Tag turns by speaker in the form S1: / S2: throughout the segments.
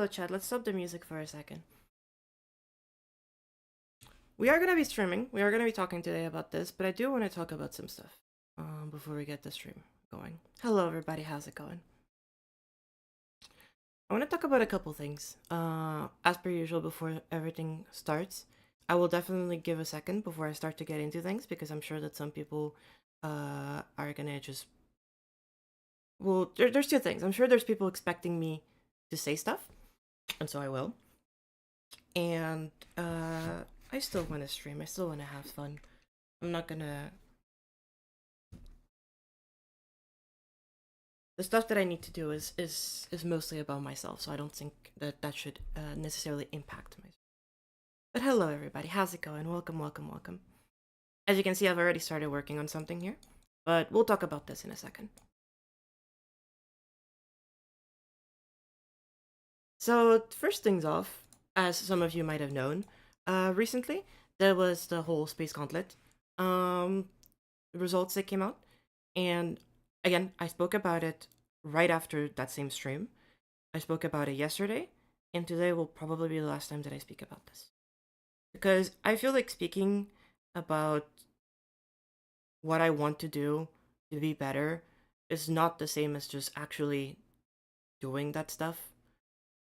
S1: hello, chat. Let's stop the music for a second. We are gonna be streaming. We are gonna be talking today about this, but I do want to talk about some stuff before we get the stream going. Hello, everybody. How's it going? I want to talk about a couple things. As per usual, before everything starts, I will definitely give a second before I start to get into things because I'm sure that some people are gonna just. Well, there's two things. I'm sure there's people expecting me to say stuff, and so I will. And I still want to stream. I still want to have fun. I'm not gonna. The stuff that I need to do is mostly about myself, so I don't think that that should necessarily impact myself. But hello, everybody. How's it going? Welcome, welcome, welcome. As you can see, I've already started working on something here, but we'll talk about this in a second. So first things off, as some of you might have known, recently there was the whole Space Gauntlet um, results that came out, and again, I spoke about it right after that same stream. I spoke about it yesterday, and today will probably be the last time that I speak about this. Because I feel like speaking about what I want to do to be better is not the same as just actually doing that stuff.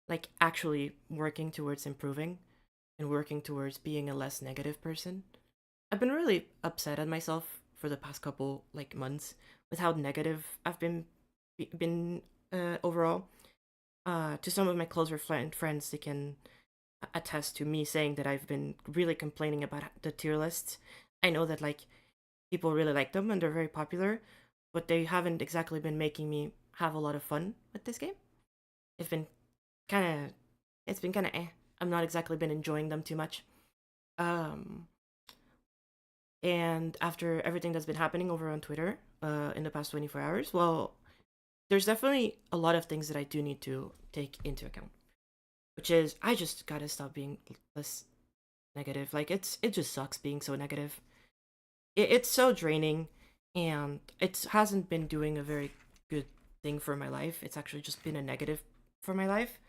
S1: Like, actually working towards improving and working towards being a less negative person. I've been really upset at myself for the past couple like months with how negative I've been overall. To some of my closer friends, they can attest to me saying that I've been really complaining about the tier lists. I know that like people really like them and they're very popular, but they haven't exactly been making me have a lot of fun with this game. It's been kind of, it's been kind of eh. I'm not exactly been enjoying them too much. Um, and after everything that's been happening over on Twitter in the past 24 hours, well, there's definitely a lot of things that I do need to take into account. Which is, I just gotta stop being less negative. Like, it just sucks being so negative. It's so draining, and it hasn't been doing a very good thing for my life. It's actually just been a negative for my life.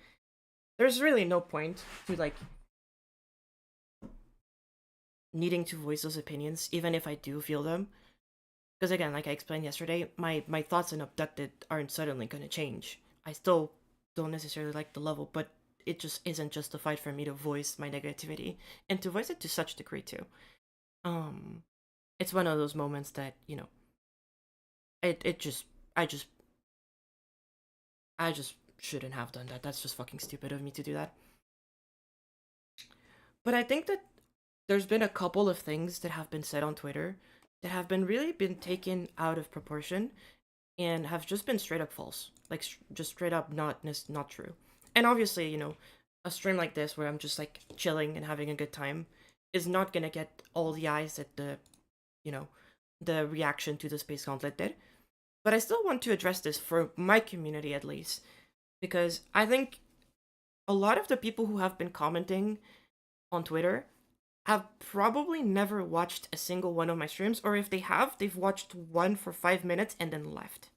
S1: There's really no point to, like, needing to voice those opinions, even if I do feel them. Because again, like I explained yesterday, my thoughts on Abducted aren't suddenly gonna change. I still don't necessarily like the level, but it just isn't justified for me to voice my negativity and to voice it to such degree too. Um, it's one of those moments that it just I just I just shouldn't have done that. That's just fucking stupid of me to do that. But I think that there's been a couple of things that have been said on Twitter that have been really been taken out of proportion and have just been straight up false, like just straight up not true. And obviously, a stream like this where I'm just like chilling and having a good time is not gonna get all the eyes that you know the reaction to the Space Gauntlet did. But I still want to address this for my community at least, because I think a lot of the people who have been commenting on Twitter have probably never watched a single one of my streams, or if they have, they've watched one for 5 minutes and then left.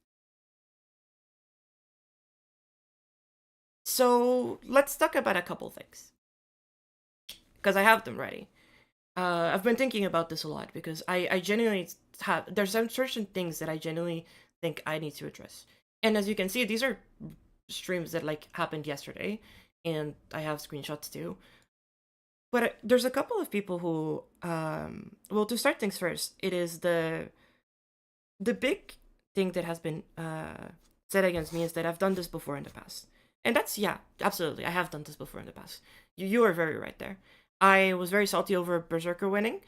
S1: So let's talk about a couple things, because I have them ready. I've been thinking about this a lot because I genuinely have. There's some certain things that I genuinely think I need to address, and as you can see, these are streams that like happened yesterday, and I have screenshots too. But there's a couple of people who, well, to start things first, it is the big thing that has been said against me is that I've done this before in the past. And that's, yeah, absolutely. I have done this before in the past. You are very right there. I was very salty over Berserker winning.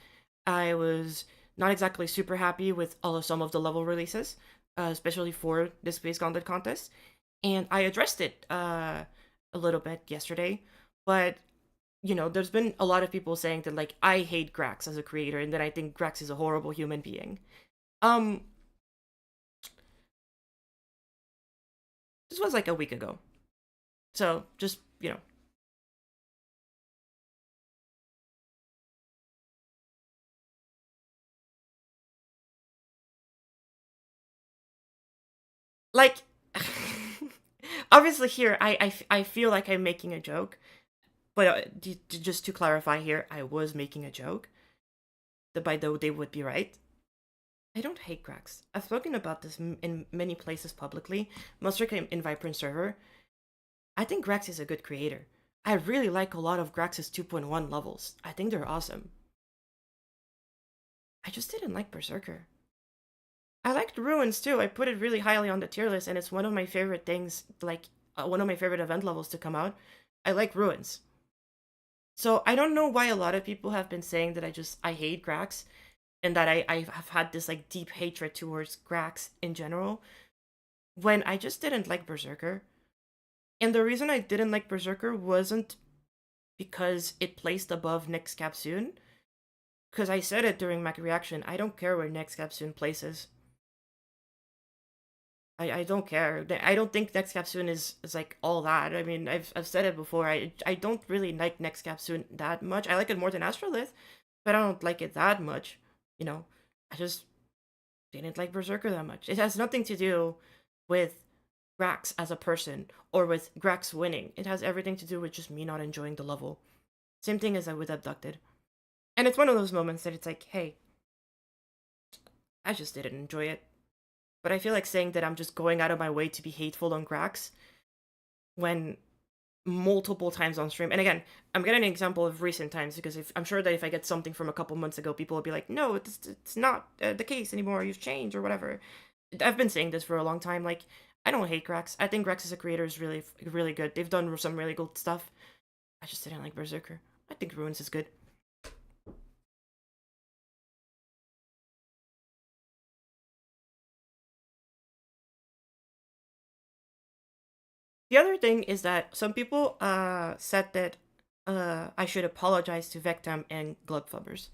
S1: I was not exactly super happy with some of the level releases, especially for this Space Gauntlet contest. And I addressed it a little bit yesterday. But, there's been a lot of people saying that, like, I hate Grax as a creator and that I think Grax is a horrible human being. Um, this was like a week ago. So just, like Obviously here I feel like I'm making a joke, but just to clarify here, I was making a joke. That by though they would be right. I don't hate Grax. I've spoken about this in many places publicly, mostly in Vibrant server. I think Grax is a good creator. I really like a lot of Grax's 2.1 levels. I think they're awesome. I just didn't like Berserker. I liked Ruins too. I put it really highly on the tier list, and it's one of my favorite things, like one of my favorite event levels to come out. I like Ruins. So I don't know why a lot of people have been saying that I hate Grax, and that I have had this like deep hatred towards Grax in general, when I just didn't like Berserker. And the reason I didn't like Berserker wasn't because it placed above Next Capsule, because I said it during my reaction, I don't care where Next Capsule places. I don't care. I don't think Next Capsule is like all that. I mean, I've said it before. I don't really like Next Capsule that much. I like it more than Astrolith, but I don't like it that much. You know, I just didn't like Berserker that much. It has nothing to do with Grax as a person or with Grax winning. It has everything to do with just me not enjoying the level. Same thing as I with Abducted. And it's one of those moments that it's like, hey, I just didn't enjoy it. But I feel like saying that I'm just going out of my way to be hateful on Grax when multiple times on stream. And again, I'm getting an example of recent times because I'm sure that if I get something from a couple months ago, people will be like, no, it's not the case anymore. You've changed or whatever. I've been saying this for a long time. Like, I don't hate Grax. I think Grax as a creator is really, really good. They've done some really good stuff. I just didn't like Berserker. I think Ruins is good. The other thing is that some people said that I should apologize to Vectam and Glubfubbers.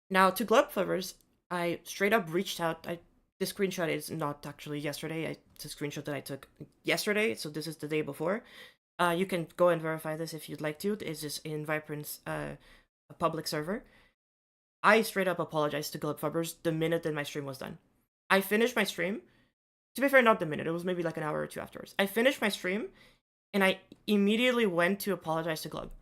S1: Now, to Glubfubbers, I straight up reached out. The screenshot is not actually yesterday. It's a screenshot that I took yesterday, so this is the day before. You can go and verify this if you'd like to. It's just in Vibrant's public server. I straight up apologized to Glubfubbers the minute that my stream was done. I finished my stream. To be fair, not the minute. It was maybe like an hour or two afterwards. I finished my stream, and I immediately went to apologize to Glub.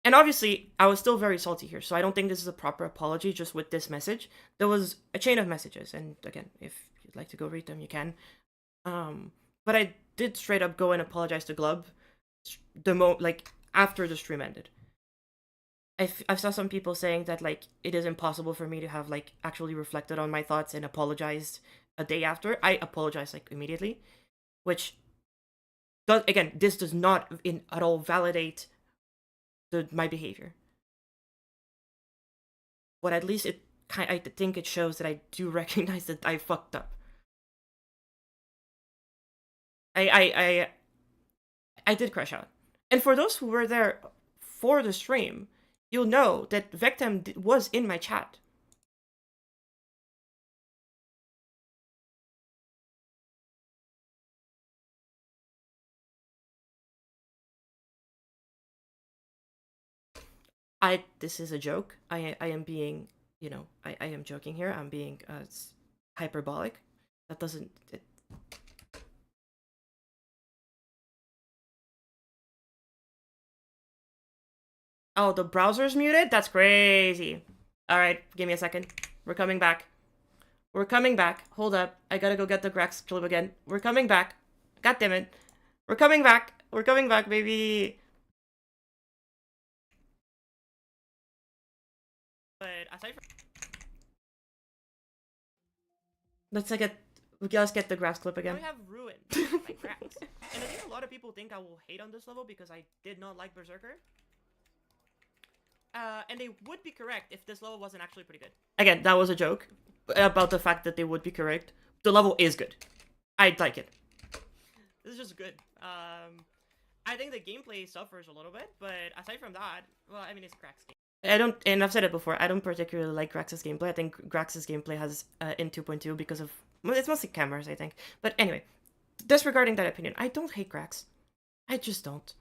S1: And obviously, I was still very salty here, so I don't think this is a proper apology just with this message. There was a chain of messages, and again, if you'd like to go read them, you can. But I did straight up go and apologize to Glub after the stream ended. I saw some people saying that like it is impossible for me to have like actually reflected on my thoughts and apologized a day after. I apologized like immediately, which does, again, this does not at all validate my behavior. But at least I think it shows that I do recognize that I fucked up. I did crash out. And for those who were there for the stream, you'll know that Vectam was in my chat. This is a joke. I am being, I am joking here. I'm being hyperbolic. That doesn't. Oh, the browser's muted? That's crazy. All right, give me a second. We're coming back. We're coming back. Hold up. I gotta go get the Grax clip again. We're coming back. God damn it. We're coming back. We're coming back, baby. But aside from... Let's get the Grax clip again. I have ruined my Grax. And I think a lot of people think I will hate on this level because I did not like Berserker. And they would be correct if this level wasn't actually pretty good. Again, that was a joke about the fact that they would be correct. The level is good. I like it. This is just good. I think the gameplay suffers a little bit, but aside from that, well, I mean, it's Grax's game. And I've said it before, I don't particularly like Grax's gameplay. I think Grax's gameplay has in 2.2 because of, well, it's mostly cameras, I think. But anyway, disregarding that opinion, I don't hate Grax. I just don't.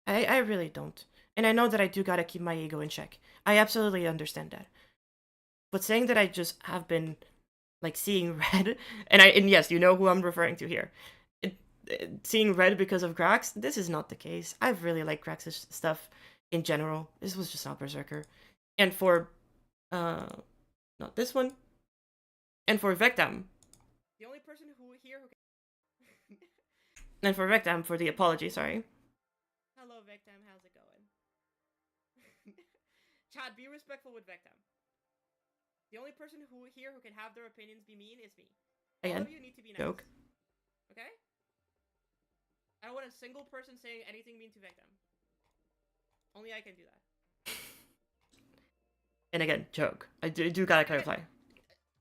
S1: I really don't. And I know that I do gotta keep my ego in check. I absolutely understand that. But saying that I just have been, like, seeing red, and yes, you know who I'm referring to here. seeing red because of Grax. This is not the case. I've really liked Grax's stuff in general. This was just not Berserker. And for uh not this one. And for Vectam. The only person who here who can... And for Vectam, for the apology, sorry. Hello Vectam, how's it going? Chad, be respectful with Vectam. The only person who here who can have their opinions be mean is me. Again, all of you need to be nice. Joke. Okay? I don't want a single person saying anything mean to Vectam. Only I can do that. And again, joke. I do gotta clarify.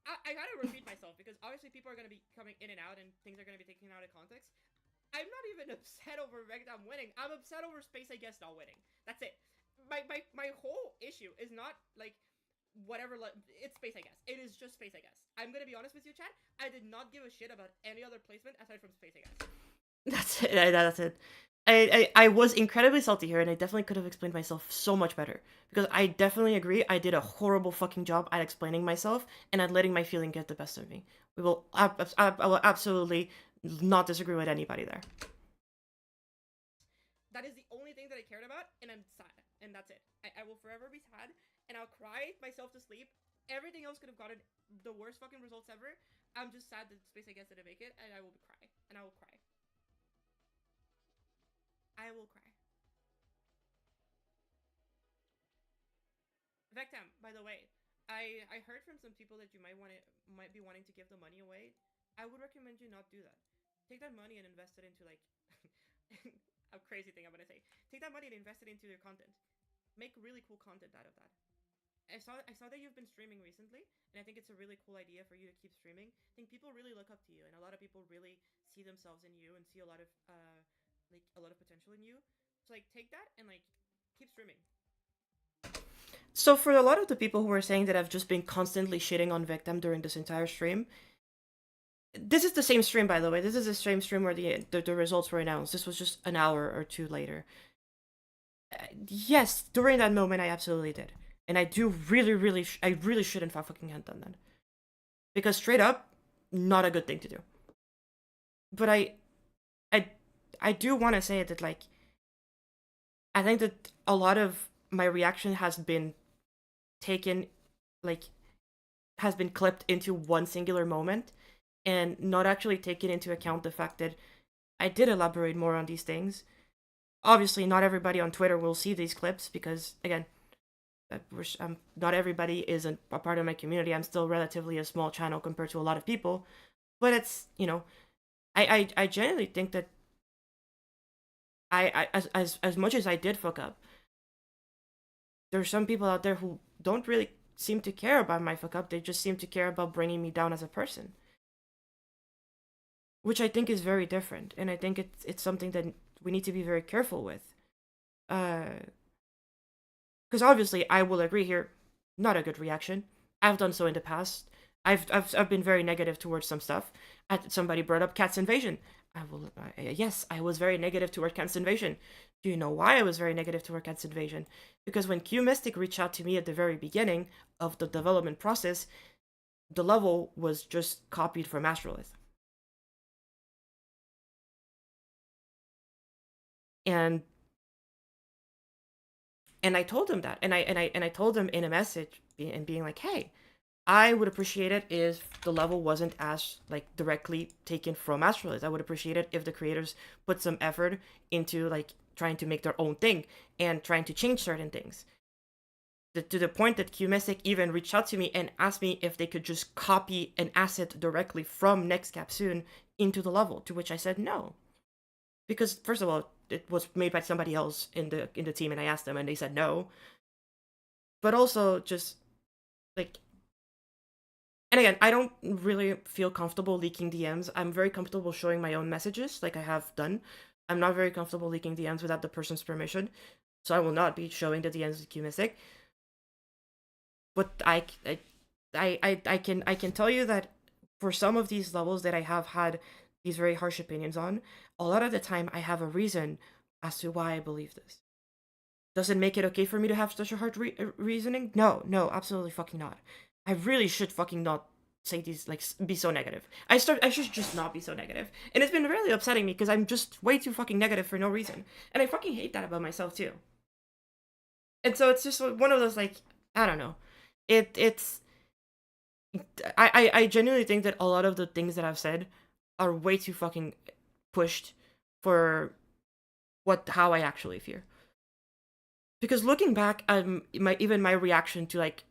S1: I gotta repeat myself because obviously people are gonna be coming in and out and things are gonna be taken out of context. I'm not even upset over Vectam winning. I'm upset over Space I Guess not winning. That's it. My whole issue is not like whatever, it's Space I Guess. It is just Space I Guess. I'm gonna be honest with you, Chad. I did not give a shit about any other placement aside from Space I Guess. That's it. That's it. I was incredibly salty here, and I definitely could have explained myself so much better. Because I definitely agree, I did a horrible fucking job at explaining myself and at letting my feeling get the best of me. I will absolutely not disagree with anybody there. That is the only thing that I cared about, and I'm sad. And that's it. I will forever be sad, and I'll cry myself to sleep. Everything else could have gotten the worst fucking results ever. I'm just sad that Space I Guess didn't make it, and I will cry. And I will cry. I will cry. Vectam, by the way, I heard from some people that you might be wanting to give the money away. I would recommend you not do that. Take that money and invest it into like a crazy thing I'm gonna say. Take that money and invest it into your content. Make really cool content out of that. I saw that you've been streaming recently, and I think it's a really cool idea for you to keep streaming. I think people really look up to you, and a lot of people really see themselves in you and see a lot of potential in you. So like take that and like keep streaming. So for a lot of the people who are saying that I've just been constantly shitting on Vectam during this entire stream, this is the same stream, by the way. This is the same stream where the results were announced. This was just an hour or two later. Yes, during that moment, I absolutely did. And I do I really shouldn't have fucking had done that. Because straight up, not a good thing to do. But I do want to say that, like, I think that a lot of my reaction has been taken, like, has been clipped into one singular moment and not actually taken into account the fact that I did elaborate more on these things. Obviously, not everybody on Twitter will see these clips because, again, not everybody is a part of my community. I'm still relatively a small channel compared to a lot of people. But it's, you know, I genuinely think that as much as I did fuck up, there's some people out there who don't really seem to care about my fuck up. They just seem to care about bringing me down as a person, which I think is very different, and I think it's something that we need to be very careful with. Because obviously, I will agree here, not a good reaction. I've done so in the past. I've been very negative towards some stuff. Somebody brought up Cat's Invasion. Yes, I was very negative toward Cat's Invasion. Do you know why I was very negative toward Cat's Invasion? Because when Q Mystic reached out to me at the very beginning of the development process, the level was just copied from Astrolith. And I told him that, and I told him in a message and being like, hey, I would appreciate it if the level wasn't as like directly taken from Astrolith. I would appreciate it if the creators put some effort into like trying to make their own thing and trying to change certain things. To the point that Q Mystic even reached out to me and asked me if they could just copy an asset directly from Next Capsule into the level, to which I said no. Because first of all, it was made by somebody else in the team, and I asked them and they said no. But also just like, and again, I don't really feel comfortable leaking DMs. I'm very comfortable showing my own messages, like I have done. I'm not very comfortable leaking DMs without the person's permission, so I will not be showing the DMs with Q Mystic. But I can tell you that for some of these levels that I have had these very harsh opinions on, a lot of the time I have a reason as to why I believe this. Does it make it okay for me to have such a hard reasoning? No, absolutely fucking not. I really should fucking not say these like be so negative. I should just not be so negative. And it's been really upsetting me because I'm just way too fucking negative for no reason. And I fucking hate that about myself too. And so it's just one of those like I don't know. It's I genuinely think that a lot of the things that I've said are way too fucking pushed for what how I actually fear. Because looking back, my even my reaction to like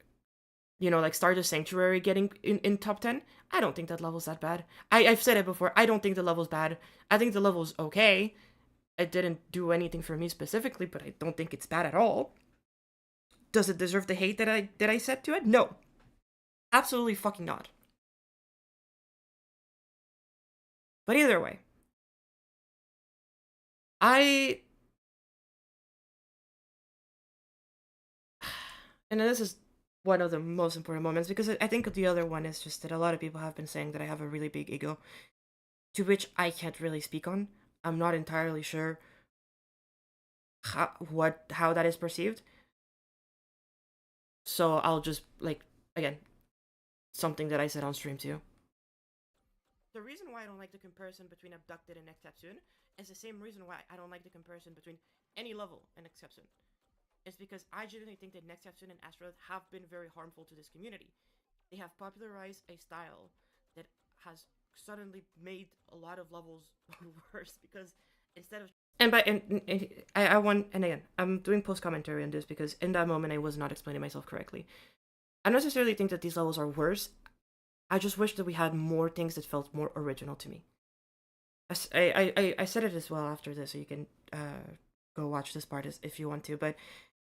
S1: like Stardust Sanctuary getting in top 10, I don't think that level's that bad. I've said it before. I don't think the level's bad. I think the level's okay. It didn't do anything for me specifically, but I don't think it's bad at all. Does it deserve the hate that I said to it? No, absolutely fucking not. But either way, I and this is one of the most important moments because I think the other one is just that a lot of people have been saying that I have a really big ego, to which I can't really speak on. I'm not entirely sure how that is perceived. So I'll just like again something that I said on stream too. The reason why I don't like the comparison between Abducted and Next Step is the same reason why I don't like the comparison between any level and Next Step. It's because I genuinely think that Next Step and Astrolith have been very harmful to this community. They have popularized a style that has suddenly made a lot of levels worse because instead of I want and again I'm doing post commentary on this because in that moment I was not explaining myself correctly. I don't necessarily think that these levels are worse. I just wish that we had more things that felt more original to me. I said it as well after this, so you can go watch this part if you want to. But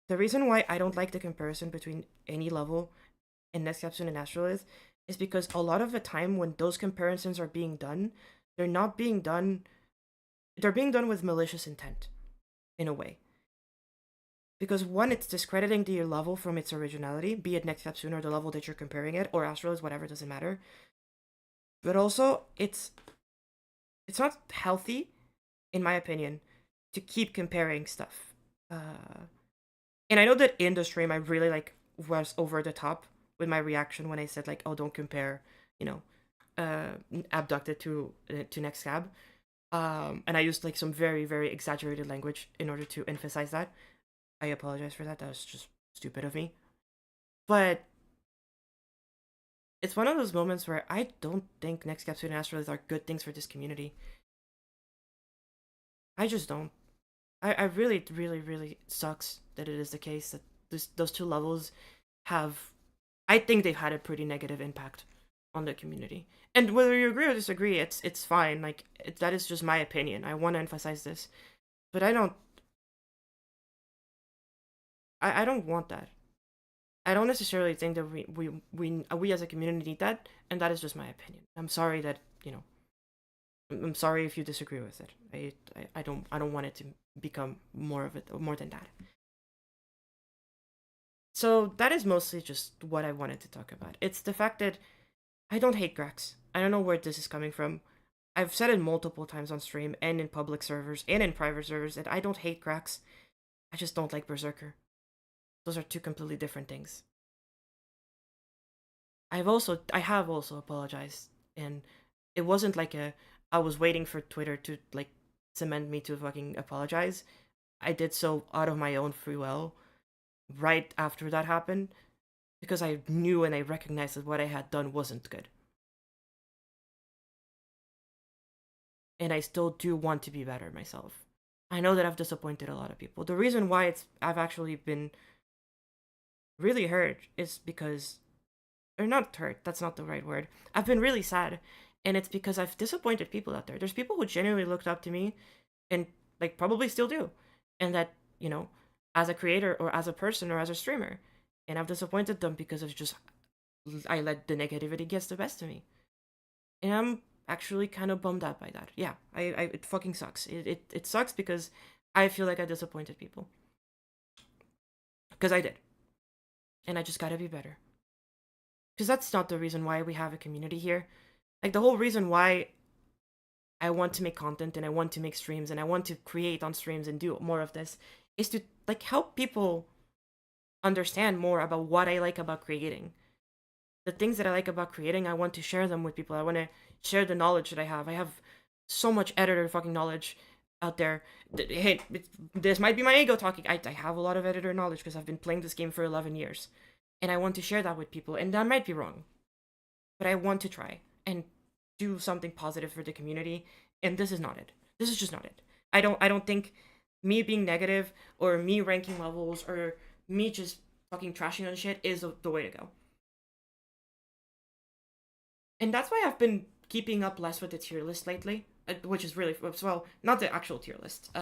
S1: the reason why I don't like the comparison between any level in Next Capsule and Astrolith is because a lot of the time when those comparisons are being done, they're not being done. They're being done with malicious intent, in a way. Because one, it's discrediting the level from its originality, be it Next Capsule or the level that you're comparing it, or Astrolith, whatever, doesn't matter. But also, it's not healthy, in my opinion, to keep comparing stuff. And I know that in the stream I really like was over the top with my reaction when I said like, oh, don't compare, you know, Abducted to Next Cab. And I used like some very, very exaggerated language in order to emphasize that. I apologize for that. That was just stupid of me. But it's one of those moments where I don't think Next Capsule and Astrolith are good things for this community. I just don't. I really, really, really sucks that it is the case that those two levels have. I think they've had a pretty negative impact on the community. And whether you agree or disagree, it's fine. Like that is just my opinion. I want to emphasize this, but I don't. I don't want that. I don't necessarily think that we as a community need that, and that is just my opinion. I'm sorry that I'm sorry if you disagree with it. I don't want it to become more of it more than that. So that is mostly just what I wanted to talk about. It's the fact that I don't hate Grax. I don't know where this is coming from. I've said it multiple times on stream and in public servers and in private servers that I don't hate Grax. I just don't like Berserker. Those are two completely different things. I have also apologized, and it wasn't like I was waiting for Twitter to like cement me to fucking apologize. I did so out of my own free will right after that happened because I knew and I recognized that what I had done wasn't good. And I still do want to be better myself. I know that I've disappointed a lot of people. The reason why I've actually been really hurt is because or not hurt, that's not the right word. I've been really sad, and it's because I've disappointed people out there. There's people who genuinely looked up to me and like probably still do. And that, as a creator or as a person or as a streamer. And I've disappointed them because of just I let the negativity gets the best of me. And I'm actually kind of bummed out by that. Yeah, I it fucking sucks. It sucks because I feel like I disappointed people. Because I did. And I just gotta be better. Because that's not the reason why we have a community here. Like the whole reason why I want to make content and I want to make streams and I want to create on streams and do more of this is to like help people understand more about what I like about creating. the things that I like about creating, I want to share them with people. I want to share the knowledge that I have. I have so much editor fucking knowledge out there. Hey, this might be my ego talking. I have a lot of editor knowledge because I've been playing this game for 11 years. And I want to share that with people. And that might be wrong. But I want to try and do something positive for the community. And this is not it. This is just not it. I don't think me being negative or me ranking levels or me just fucking trashing on shit is the way to go. And that's why I've been keeping up less with the tier list lately, which is really well, not the actual tier list,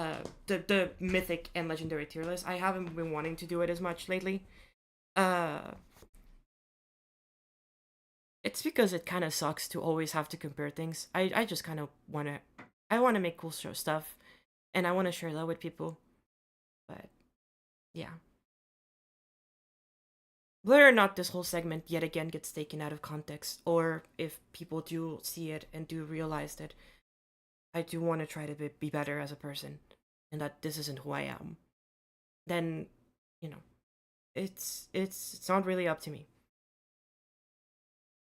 S1: the mythic and legendary tier list. I haven't been wanting to do it as much lately. It's because it kind of sucks to always have to compare things. I just kind of want to make cool show stuff, and I want to share that with people. But yeah. Whether or not this whole segment yet again gets taken out of context, or if people do see it and do realize that I do want to try to be better as a person, and that this isn't who I am, then, you know, it's not really up to me.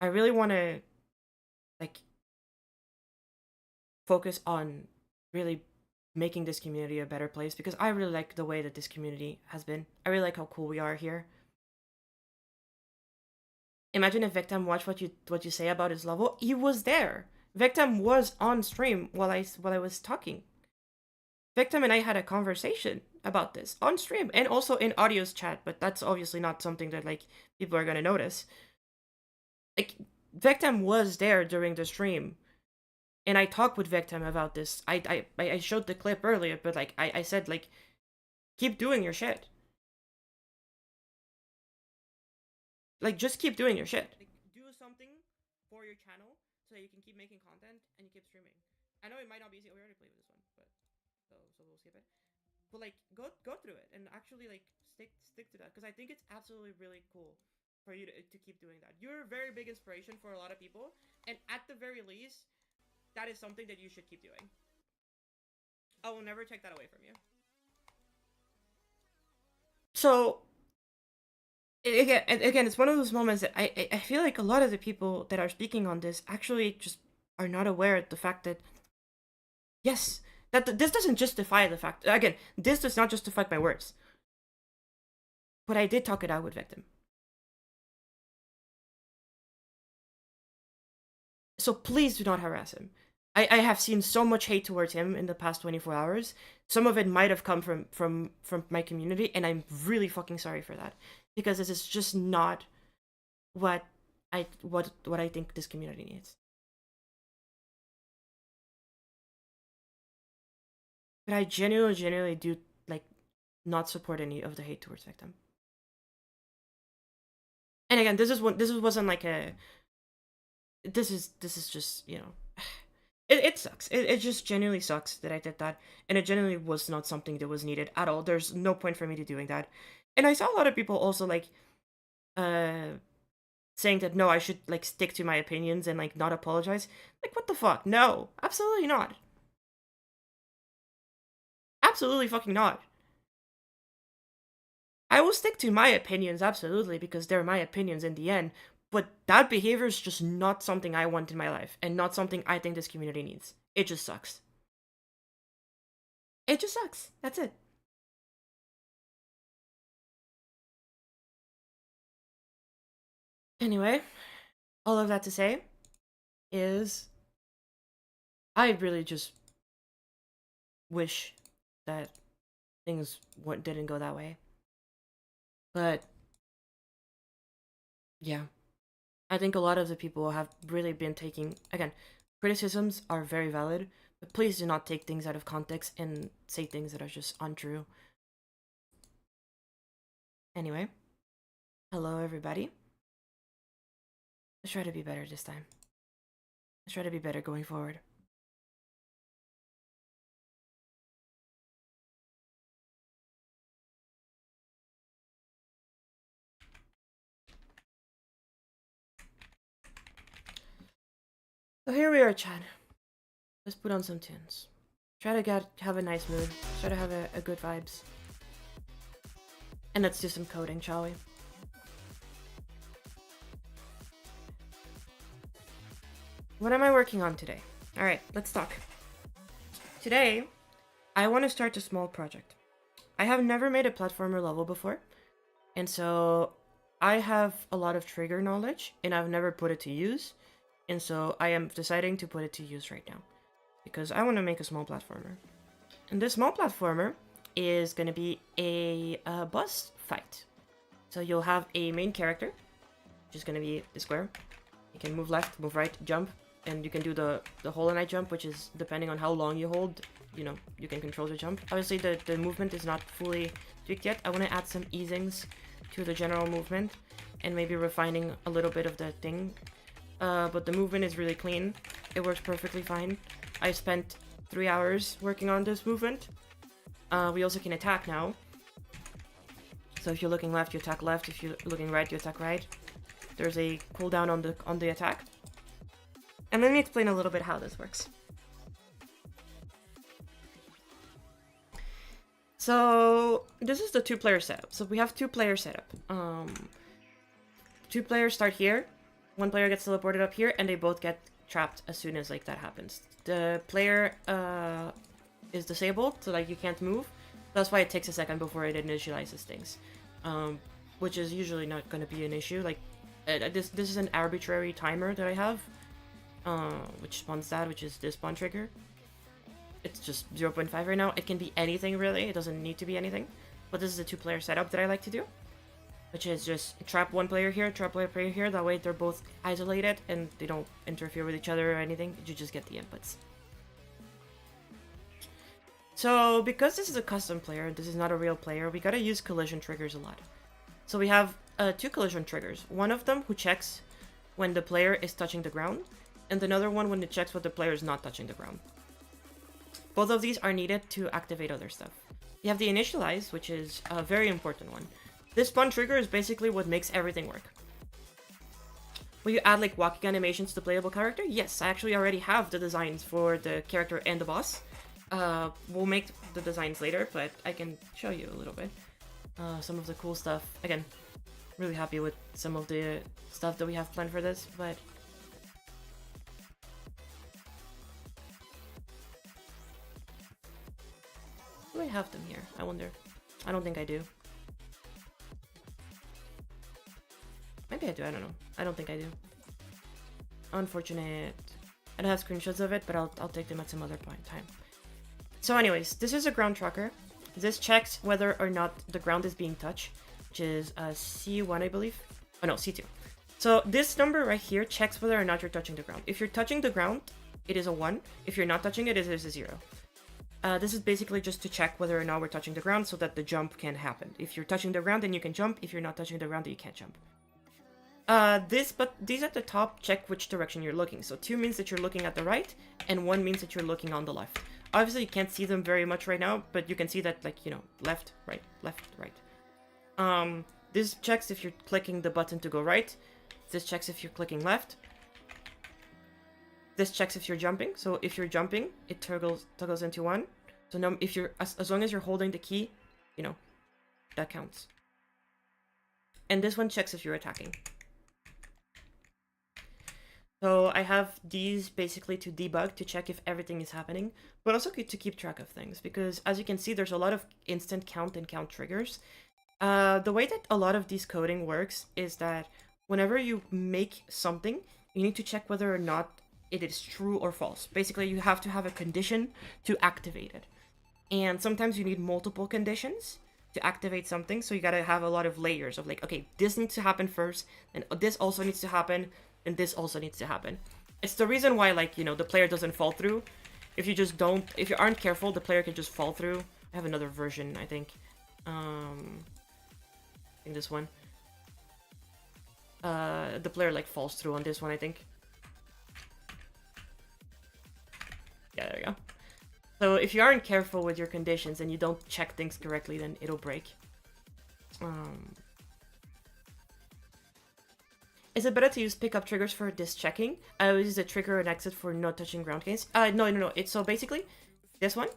S1: I really want to, like, focus on really making this community a better place, because I really like the way that this community has been. I really like how cool we are here. Imagine if Victim watched what you say about his level. He was there. Victim was on stream while I was talking. Victim and I had a conversation about this on stream and also in audio's chat, but that's obviously not something that like people are gonna notice. Like, Victim was there during the stream, and I talked with Victim about this. I showed the clip earlier, but like I said, like, keep doing your shit. Like, just keep doing your shit. Like, do something for your channel so that you can keep making content and you keep streaming. I know it might not be easy. We already played with this one, but so we'll skip it. But like, go through it and actually like stick to that, because I think it's absolutely really cool for you to keep doing that. You're a very big inspiration for a lot of people, and at the very least, that is something that you should keep doing. I will never take that away from you. So again, it's one of those moments that I feel like a lot of the people that are speaking on this actually just are not aware of the fact that, yes, that this doesn't justify the fact. Again, this does not justify my words. But I did talk it out with Victim. So please do not harass him. I have seen so much hate towards him in the past 24 hours. Some of it might have come from my community, and I'm really fucking sorry for that, because this is just not what I think this community needs. But I genuinely do like not support any of the hate towards Victim. And again, this wasn't like a. This is just, you know, it sucks. It just genuinely sucks that I did that, and it genuinely was not something that was needed at all. There's no point for me to doing that. And I saw a lot of people also like saying that no, I should like stick to my opinions and like not apologize. Like, what the fuck? No, absolutely not. Absolutely fucking not. I will stick to my opinions, absolutely, because they're my opinions in the end. But that behavior is just not something I want in my life, and not something I think this community needs. It just sucks. It just sucks. That's it. Anyway, all of that to say is I really just wish that things didn't go that way. But yeah, I think a lot of the people have really been taking, again, criticisms are very valid, but please do not take things out of context and say things that are just untrue. Anyway, hello everybody. Let's try to be better this time. Let's try to be better going forward. So here we are, Chad. Let's put on some tunes. Try to have a nice mood. Try to have a good vibes. And let's do some coding, shall we? what am I working on today? All right, let's talk. Today, I want to start a small project. I have never made a platformer level before, and so I have a lot of trigger knowledge, and I've never put it to use, and so I am deciding to put it to use right now, because I want to make a small platformer. And this small platformer is going to be a boss fight. So you'll have a main character, which is going to be the square. You can move left, move right, jump, and you can do the Hollow Knight jump, which is depending on how long you hold, you know, you can control the jump. Obviously, the movement is not fully tweaked yet. I want to add some easings to the general movement and maybe refining a little bit of the thing. But the movement is really clean. It works perfectly fine. I spent 3 hours working on this movement. We also can attack now. So if you're looking left, you attack left. If you're looking right, you attack right. There's a cooldown on the attack. And let me explain a little bit how this works. So this is the 2-player setup. So we have 2-player setup. 2 players start here. 1 player gets teleported up here, and they both get trapped as soon as like that happens. The player is disabled, so like you can't move. That's why it takes a second before it initializes things, which is usually not going to be an issue. Like this is an arbitrary timer that I have, which spawns that, which is this spawn trigger. It's just 0.5 right now. It can be anything really. It doesn't need to be anything. But this is a 2-player setup that I like to do, which is just trap 1 player here, trap 1 player here. That way they're both isolated and they don't interfere with each other or anything. You just get the inputs. So because this is a custom player, this is not a real player, we gotta use collision triggers a lot. So we have 2 collision triggers. One of them who checks when the player is touching the ground, and another one when it checks when the player is not touching the ground. Both of these are needed to activate other stuff. You have the initialize, which is a very important one. This spawn trigger is basically what makes everything work. Will you add like walking animations to the playable character? Yes, I actually already have the designs for the character and the boss. We'll make the designs later, but I can show you a little bit. Some of the cool stuff. Again, really happy with some of the stuff that we have planned for this, but... Do I have them here? I wonder. I don't think I do. Maybe I do, I don't know. I don't think I do. Unfortunate. I don't have screenshots of it, but I'll take them at some other point in time. So anyways, this is a ground tracker. This checks whether or not the ground is being touched, which is C1, I believe. Oh no, C2. So this number right here checks whether or not you're touching the ground. If you're touching the ground, it is a 1. If you're not touching it, it is a 0. This is basically just to check whether or not we're touching the ground so that the jump can happen. If you're touching the ground, then you can jump. If you're not touching the ground, then you can't jump. But these at the top check which direction you're looking. So 2 means that you're looking at the right, and 1 means that you're looking on the left. Obviously, you can't see them very much right now, but you can see that, like, you know, left, right, left, right. This checks if you're clicking the button to go right. This checks if you're clicking left. This checks if you're jumping. So if you're jumping, it toggles into 1. So now, if you're as long as you're holding the key, you know, that counts. And this one checks if you're attacking. So I have these basically to debug, to check if everything is happening, but also to keep track of things, because as you can see, there's a lot of instant count and count triggers. The way that a lot of these coding works is that whenever you make something, you need to check whether or not it is true or false. Basically, you have to have a condition to activate it. And sometimes you need multiple conditions to activate something, so you gotta have a lot of layers of like, okay, this needs to happen first, and this also needs to happen, and this also needs to happen. It's the reason why, like, you know, the player doesn't fall through. If you aren't careful, the player can just fall through. I have another version, I think. I think this one. The player, like, falls through on this one, I think. Yeah, there you go. So if you aren't careful with your conditions and you don't check things correctly, then it'll break. Is it better to use pickup triggers for this checking? I will use a trigger and exit for not touching ground gains. No. It's so basically, this one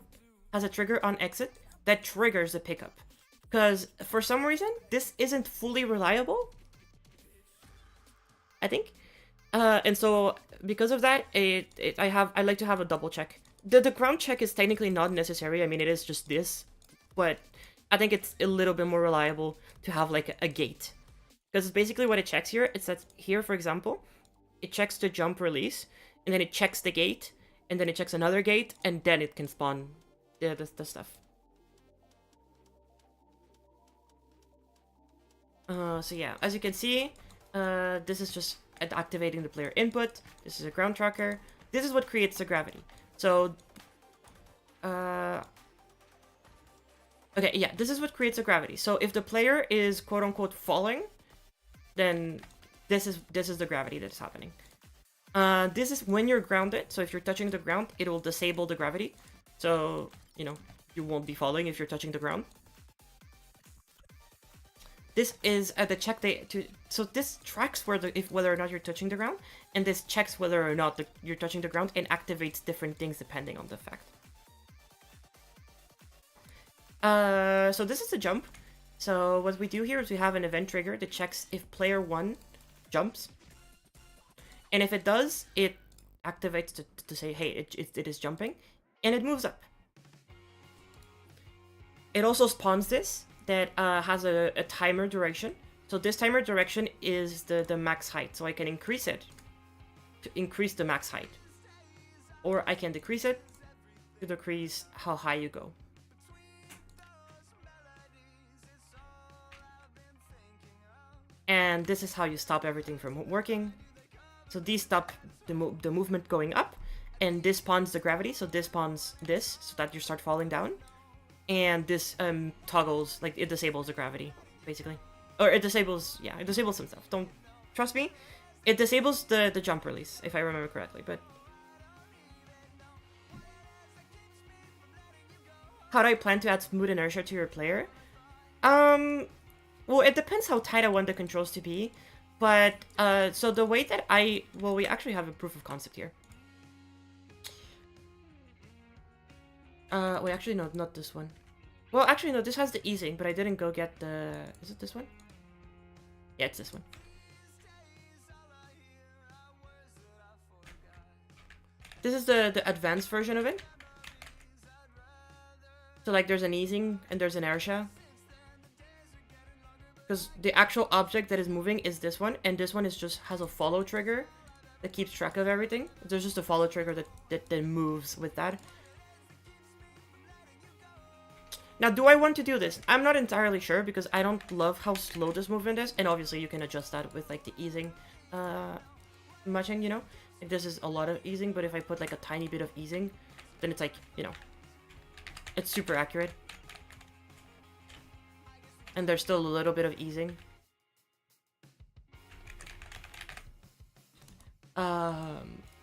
S1: has a trigger on exit that triggers the pickup. Because for some reason, this isn't fully reliable. I think. And so because of that, I like to have a double check. The ground check is technically not necessary. I mean, it is just this, but I think it's a little bit more reliable to have like a gate, because basically what it checks here, it's that here, for example, it checks the jump release, and then it checks the gate, and then it checks another gate, and then it can spawn the stuff. So yeah, as you can see, this is just activating the player input. This is a ground tracker. This is what creates the gravity. So, okay, yeah, this is what creates the gravity. So if the player is quote unquote falling, then this is the gravity that's happening. This is when you're grounded. So if you're touching the ground, it will disable the gravity. So, you know, you won't be falling if you're touching the ground. This is the check so this tracks whether or not you're touching the ground, and this checks whether or not you're touching the ground and activates different things depending on the fact. So this is the jump. So what we do here is we have an event trigger that checks if player 1 jumps, and if it does, it activates to say, hey, it is jumping, and it moves up. It also spawns this that has a timer direction. So this timer direction is the max height. So I can increase it to increase the max height. Or I can decrease it to decrease how high you go. And this is how you stop everything from working. So these stop the movement going up. And this spawns the gravity. So this spawns this so that you start falling down. And this toggles, like, it disables the gravity, basically. Or it disables, yeah, it disables some stuff. Don't trust me. It disables the jump release, if I remember correctly, but... How do I plan to add smooth inertia to your player? Well, it depends how tight I want the controls to be. But, so the way that well, we actually have a proof of concept here. Wait, actually, no, not this one. Well, actually, no, this has the easing, but I didn't go get the... Is it this one? Yeah, it's this one. This is the advanced version of it. So, like, there's an easing and there's inertia. Because the actual object that is moving is this one, and this one has a follow trigger that keeps track of everything. There's just a follow trigger that moves with that. Now, do I want to do this? I'm not entirely sure because I don't love how slow this movement is. And obviously, you can adjust that with, like, the easing matching, you know? Like, this is a lot of easing, but if I put, like, a tiny bit of easing, then it's, like, you know, it's super accurate. And there's still a little bit of easing.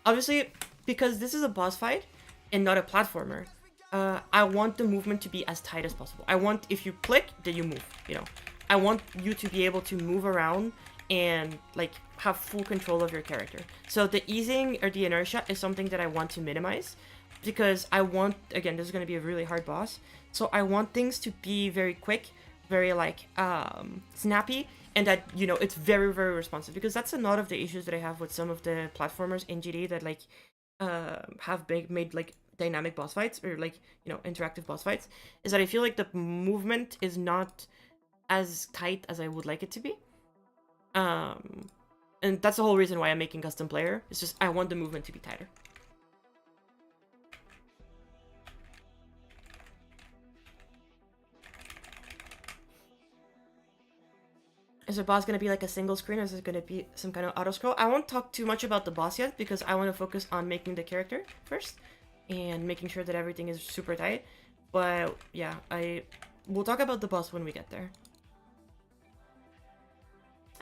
S1: Obviously, because this is a boss fight and not a platformer, I want the movement to be as tight as possible. I want, if you click, then you move, you know. I want you to be able to move around and, like, have full control of your character. So the easing or the inertia is something that I want to minimize because I want, again, this is going to be a really hard boss. So I want things to be very quick, very, like, snappy, and that, you know, it's very, very responsive. Because that's a lot of the issues that I have with some of the platformers in GD that, like, have made, like, dynamic boss fights or, like, you know, interactive boss fights, is that I feel like the movement is not as tight as I would like it to be. And that's the whole reason why I'm making custom player. It's just I want the movement to be tighter. Is the boss going to be like a single screen, or is it going to be some kind of auto scroll? I won't talk too much about the boss yet because I want to focus on making the character first and making sure that everything is super tight. But yeah, we'll talk about the boss when we get there.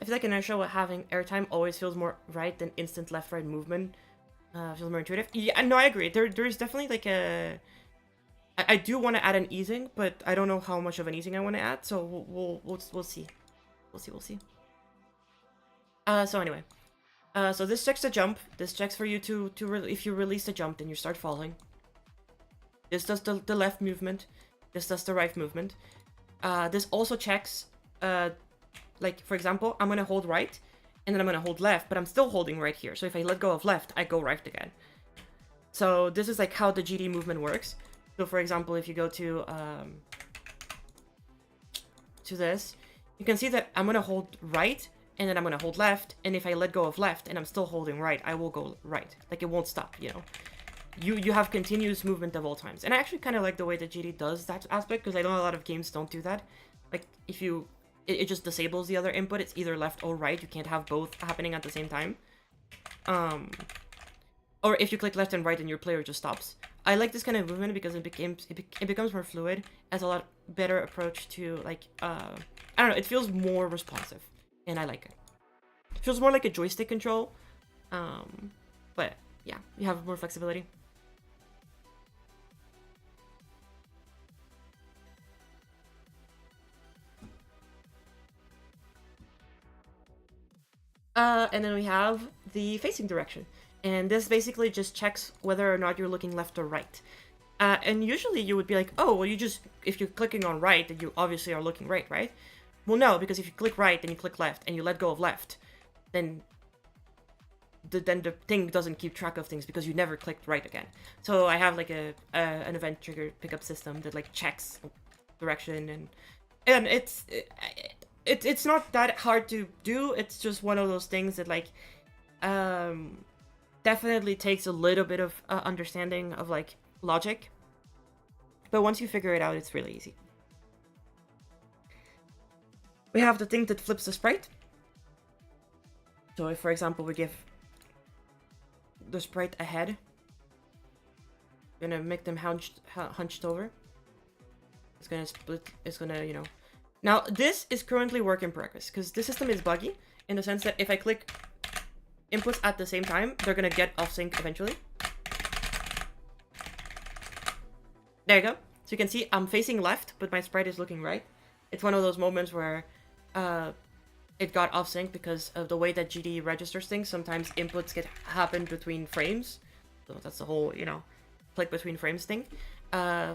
S1: I feel like inertia with having airtime always feels more right than instant left-right movement. Feels more intuitive. Yeah, no, I agree. There's definitely like a... I do want to add an easing, but I don't know how much of an easing I want to add, so we'll see. We'll see. So anyway. So this checks the jump. This checks for you to if you release the jump, then you start falling. This does the left movement. This does the right movement. This also checks, like, for example, I'm gonna hold right, and then I'm going to hold left, but I'm still holding right here. So if I let go of left, I go right again. So this is like how the GD movement works. So for example, if you go to this, you can see that I'm going to hold right, and then I'm going to hold left, and if I let go of left and I'm still holding right, I will go right. Like, it won't stop, you know. You have continuous movement of all times. And I actually kind of like the way that GD does that aspect, because I know a lot of games don't do that. Like, if you... It just disables the other input. It's either left or right. You can't have both happening at the same time. Or if you click left and right, then your player just stops. I like this kind of movement because it becomes more fluid, as a lot better approach to, like, I don't know, it feels more responsive, and I like it. It feels more like a joystick control, but yeah, you have more flexibility. And then we have the facing direction. And this basically just checks whether or not you're looking left or right. And usually you would be like, oh, well, if you're clicking on right, then you obviously are looking right, right? Well, no, because if you click right, then you click left, and you let go of left, then the thing doesn't keep track of things because you never clicked right again. So I have like an event trigger pickup system that like checks direction, and it's not that hard to do. It's just one of those things that like definitely takes a little bit of understanding of like logic, but once you figure it out, it's really easy. We have the thing that flips the sprite. So if, for example, we give the sprite a head, gonna make them hunched over. It's gonna split. It's gonna, you know. Now this is currently work in progress because the system is buggy in the sense that if I click inputs at the same time, they're gonna get off sync eventually. There you go. So you can see I'm facing left, but my sprite is looking right. It's one of those moments where it got off sync because of the way that GD registers things. Sometimes inputs happen between frames. So that's the whole, you know, click between frames thing.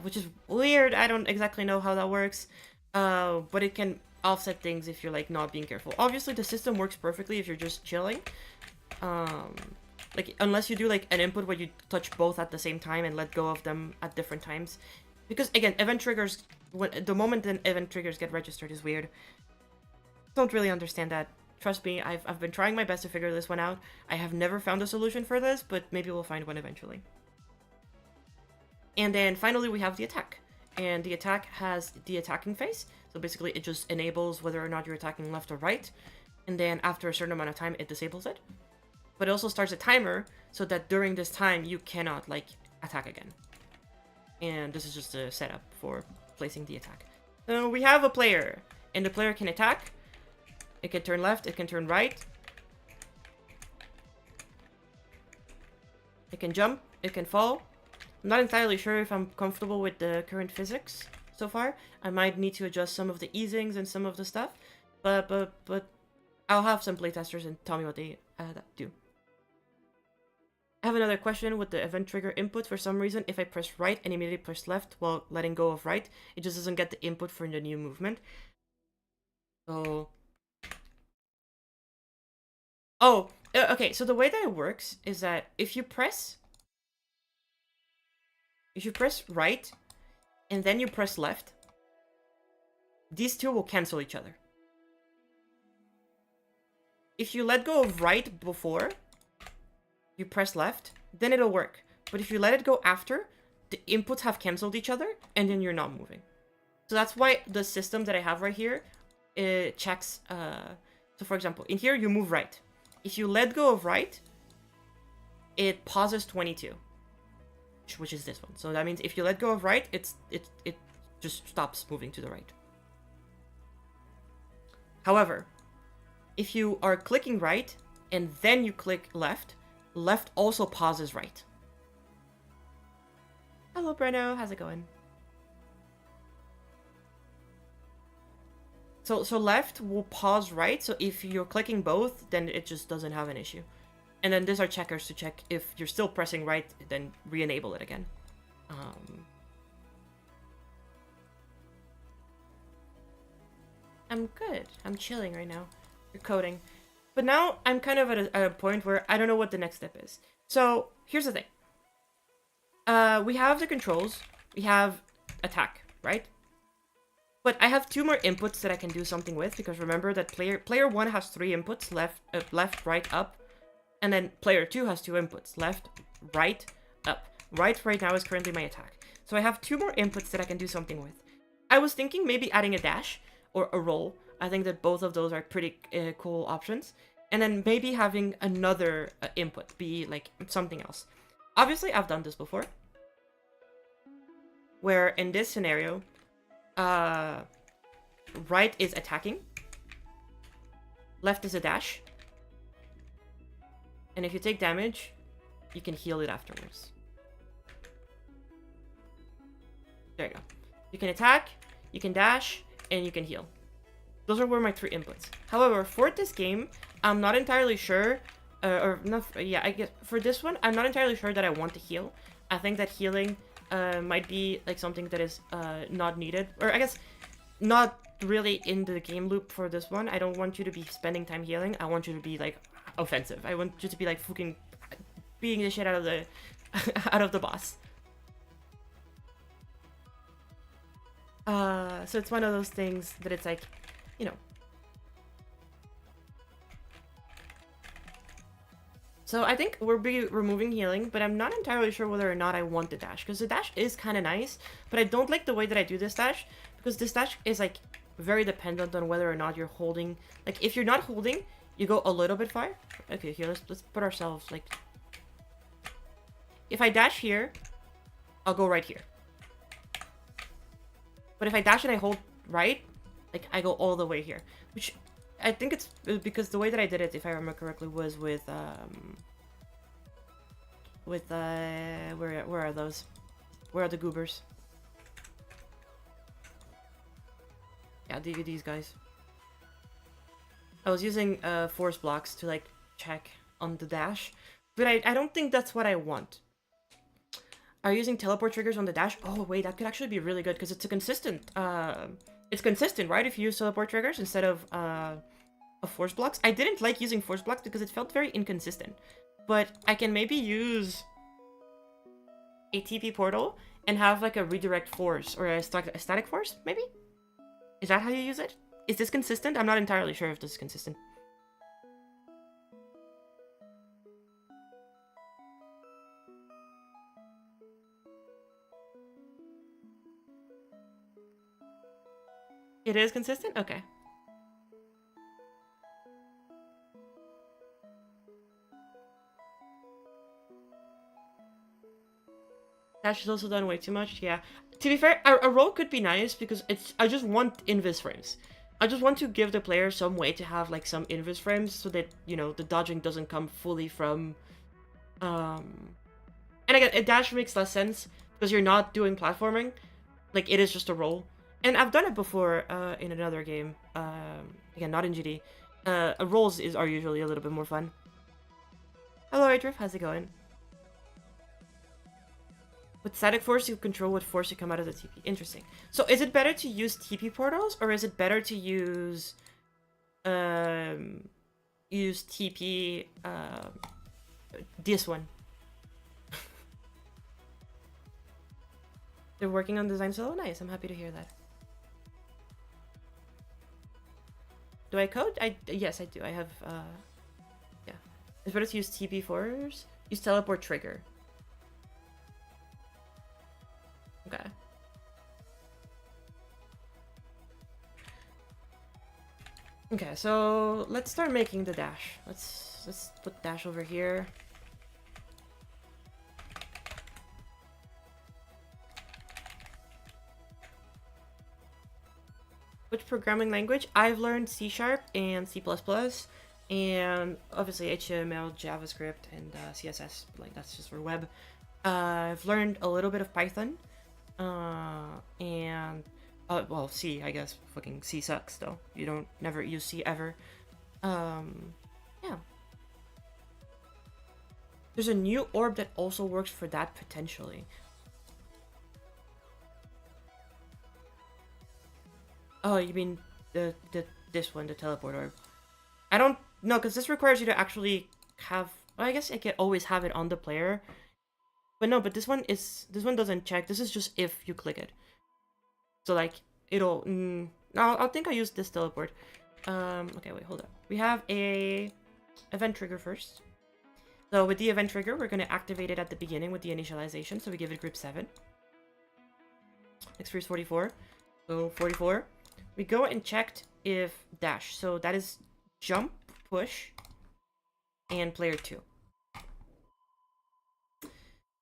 S1: Which is weird. I don't exactly know how that works. But it can offset things if you're like not being careful. Obviously the system works perfectly if you're just chilling. Like unless you do like an input where you touch both at the same time and let go of them at different times. Because again, event triggers, the moment an event triggers get registered is weird. Don't really understand that. Trust me, I've been trying my best to figure this one out. I have never found a solution for this, but maybe we'll find one eventually. And then finally we have the attack. And the attack has the attacking phase. So basically it just enables whether or not you're attacking left or right. And then after a certain amount of time, it disables it. But it also starts a timer so that during this time, you cannot like attack again. And this is just a setup for placing the attack. So we have a player, and the player can attack. It can turn left, it can turn right. It can jump, it can fall. I'm not entirely sure if I'm comfortable with the current physics so far. I might need to adjust some of the easings and some of the stuff. But I'll have some playtesters and tell me what they do. I have another question with the event trigger input. For some reason, if I press right and immediately press left while letting go of right, it just doesn't get the input for the new movement. So... Oh, okay, so the way that it works is that if you press right and then you press left, these two will cancel each other. If you let go of right before you press left, then it'll work. But if you let it go after, the inputs have canceled each other, and then you're not moving. So that's why the system that I have right here, it checks, so for example, in here you move right. If you let go of right, it pauses 22, which is this one. So that means if you let go of right, it just stops moving to the right. However, if you are clicking right and then you click left, left also pauses right. Hello, Breno. How's it going? So left will pause right. So if you're clicking both, then it just doesn't have an issue. And then these are checkers to check if you're still pressing right, then re-enable it again. I'm good. I'm chilling right now. You're coding. But now I'm kind of at a point where I don't know what the next step is. So here's the thing. We have the controls. We have attack, right? But I have two more inputs that I can do something with, because remember that player 1 has 3 inputs, left, right, up. And then player 2 has 2 inputs, left, right, up. Right now is currently my attack. So I have 2 more inputs that I can do something with. I was thinking maybe adding a dash or a roll. I think that both of those are pretty cool options. And then maybe having another input be like something else. Obviously, I've done this before. Where in this scenario, right is attacking. Left is a dash. And if you take damage, you can heal it afterwards. There you go. You can attack, you can dash, and you can heal. Those were my 3 inputs. However, for this game, I'm not entirely sure, I guess for this one, I'm not entirely sure that I want to heal. I think that healing might be like something that is not needed, or I guess not really in the game loop for this one. I don't want you to be spending time healing. I want you to be like offensive. I want you to be like fucking beating the shit out of the out of the boss. So it's one of those things that it's like, you know. So I think we'll be removing healing, but I'm not entirely sure whether or not I want the dash, because the dash is kind of nice, but I don't like the way that I do this dash, because this dash is like very dependent on whether or not you're holding. Like if you're not holding, you go a little bit far. Okay, here, let's put ourselves like, if I dash here, I'll go right here. But if I dash and I hold right, like I go all the way here, which I think it's because the way that I did it, if I remember correctly, was with where are those? Where are the goobers? Yeah, these guys. I was using force blocks to like check on the dash, but I don't think that's what I want. Are you using teleport triggers on the dash? Oh wait, that could actually be really good because it's a consistent. It's consistent, right? If you use teleport triggers instead of force blocks. I didn't like using force blocks because it felt very inconsistent. But I can maybe use a TP portal and have like a redirect force or a static force, maybe? Is that how you use it? Is this consistent? I'm not entirely sure if this is consistent. It is consistent? Okay. Dash is also done way too much, yeah. To be fair, a roll could be nice because I just want invis frames. I just want to give the player some way to have like some invis frames so that, you know, the dodging doesn't come fully from and again, a dash makes less sense because you're not doing platforming. Like it is just a roll. And I've done it before in another game. Again, not in GD. Rolls are usually a little bit more fun. Hello, Adrift. How's it going? With static force, you control what force you come out of the TP. Interesting. So is it better to use TP portals, or is it better to use TP this one? They're working on design solo? Nice, I'm happy to hear that. Do I code? Yes, I do. I have yeah. It's better to use TP force. Use teleport trigger. Okay. Okay, so let's start making the dash. Let's put dash over here. Which programming language? I've learned C# and C++, and obviously HTML, JavaScript, and CSS. Like that's just for web. I've learned a little bit of Python. And well, C, I guess. Fucking C sucks though. You don't never use C ever. Yeah. There's a new orb that also works for that potentially. Oh, you mean this one, the teleport orb? I don't No, because this requires you to actually have... Well, I guess I can always have it on the player. But no, but this one doesn't check. This is just if you click it. So like, it'll... no, I think I'll use this teleport. Okay, wait, hold up. We have a event trigger first. So with the event trigger, we're going to activate it at the beginning with the initialization. So we give it group 7. Next is 44. So 44. We go and checked if dash. So that is jump, push, and player 2.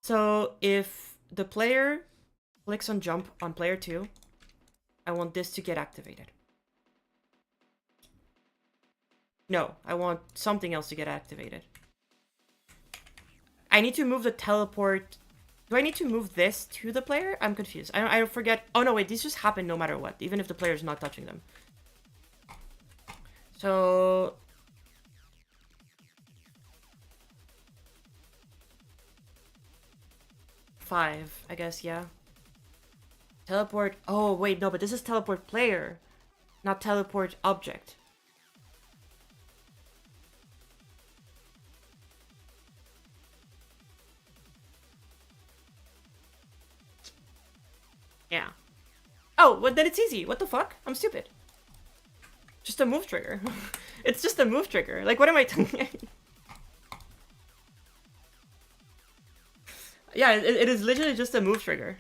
S1: So if the player clicks on jump on player 2, I want this to get activated. No, I want something else to get activated. I need to move the teleport. Do I need to move this to the player? I'm confused. I forget. Oh, no, wait. These just happen no matter what, even if the player is not touching them. So... five, I guess, yeah. Teleport... Oh, wait, no, but this is teleport player, not teleport object. Yeah. Oh, well, then it's easy. What the fuck? I'm stupid. Just a move trigger. It's just a move trigger. Like, what am I doing? Yeah, it is literally just a move trigger.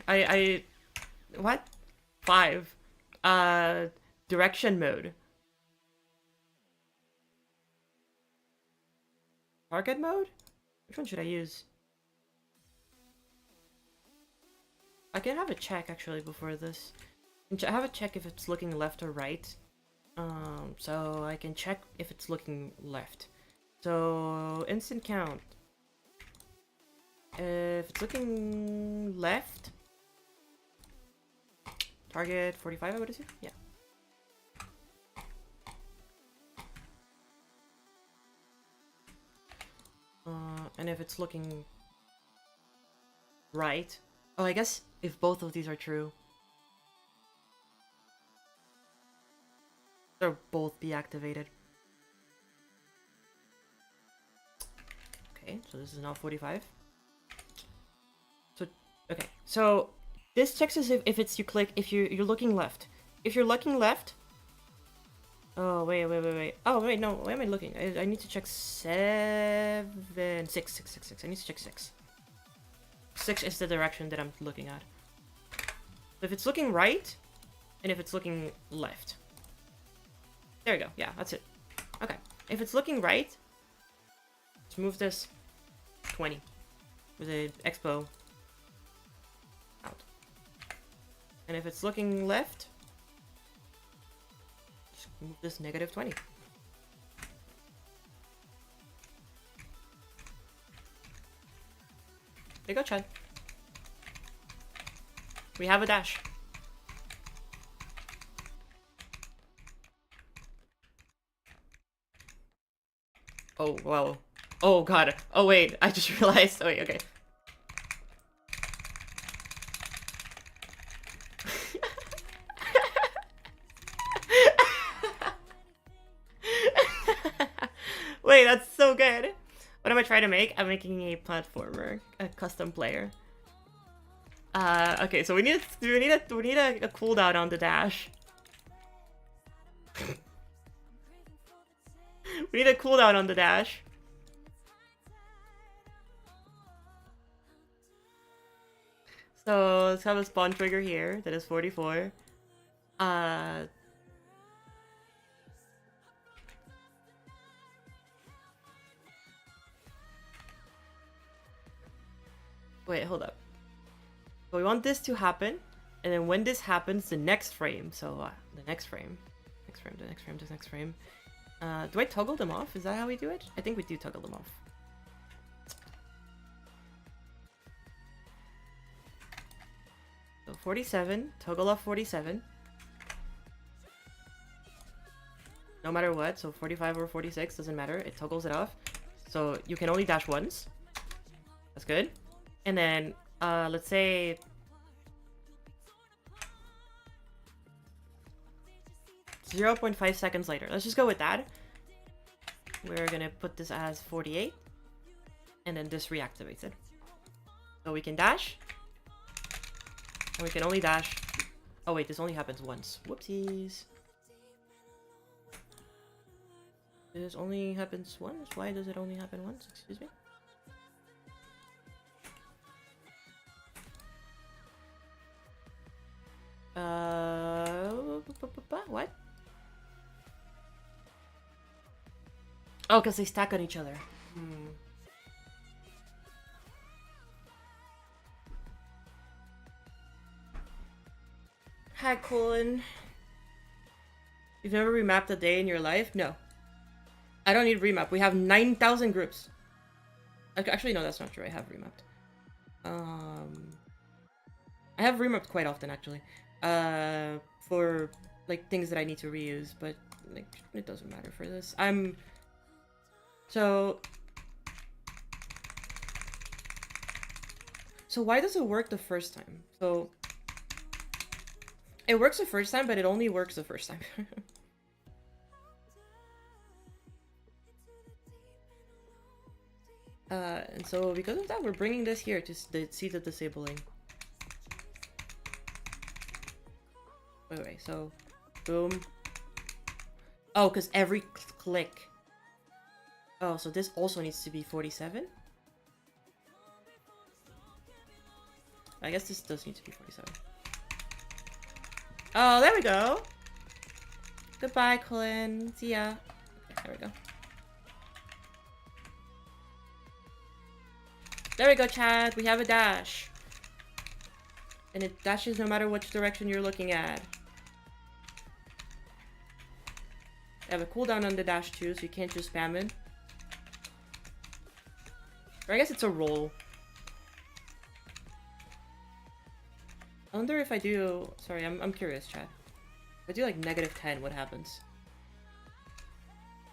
S1: What? 5. Direction mode. Target mode? Which one should I use? I can have a check, actually, before this. I have a check if it's looking left or right. So I can check if it's looking left. So, instant count. If it's looking left, target 45, I would assume? Yeah. And if it's looking right... Oh, I guess if both of these are true, they'll both be activated. Okay, so this is now 45. So, okay, so this checks as if it's you click, if you're looking left. If you're looking left... Oh, wait. Oh, wait, no, where am I looking? I need to check 6. I need to check 6. 6 is the direction that I'm looking at. So if it's looking right, and if it's looking left. There we go. Yeah, that's it. Okay. If it's looking right, let's move this 20 with the expo out. And if it's looking left, just move this negative 20. There you go, Chad. We have a dash. Oh, wow. Oh, God. Oh, wait. I just realized. Oh, wait, okay. Wait, that's so good. What am I trying to make? I'm making a platformer, a custom player. Okay, so we need a cooldown on the dash. We need a cooldown on the dash. So let's have a spawn trigger here that is 44. Wait, hold up. So we want this to happen, and then when this happens, the next frame. So the next frame, the next frame. Do I toggle them off? Is that how we do it? I think we do toggle them off. So 47, toggle off 47. No matter what, so 45 or 46, doesn't matter. It toggles it off. So you can only dash once. That's good. And then, let's say... .5 seconds later. Let's just go with that. we're gonna put this as 48. And then this reactivates it. So we can dash. And we can only dash. Oh wait, this only happens once. Whoopsies. This only happens once? Why does it only happen once? Excuse me? What? Oh, because they stack on each other. Hi, Colin. You've never remapped a day in your life? No. I don't need remap. We have 9,000 groups. Actually, no, that's not true. I have remapped. I have remapped quite often, actually. For, like, things that I need to reuse, but, like, it doesn't matter for this. So why does it work the first time? So, it works the first time, but it only works the first time. And so because of that, we're bringing this here to see the disabling. Wait, so, boom. Oh, because every click. Oh, so this also needs to be 47? I guess this does need to be 47. Oh, there we go. Goodbye, Colin. See ya. Okay, there we go. There we go, Chad. We have a dash. And it dashes no matter which direction you're looking at. I have a cooldown on the dash too, so you can't just spam it. Or I guess it's a roll. I wonder if I do... Sorry, I'm curious, Chad. If I do like -10, what happens?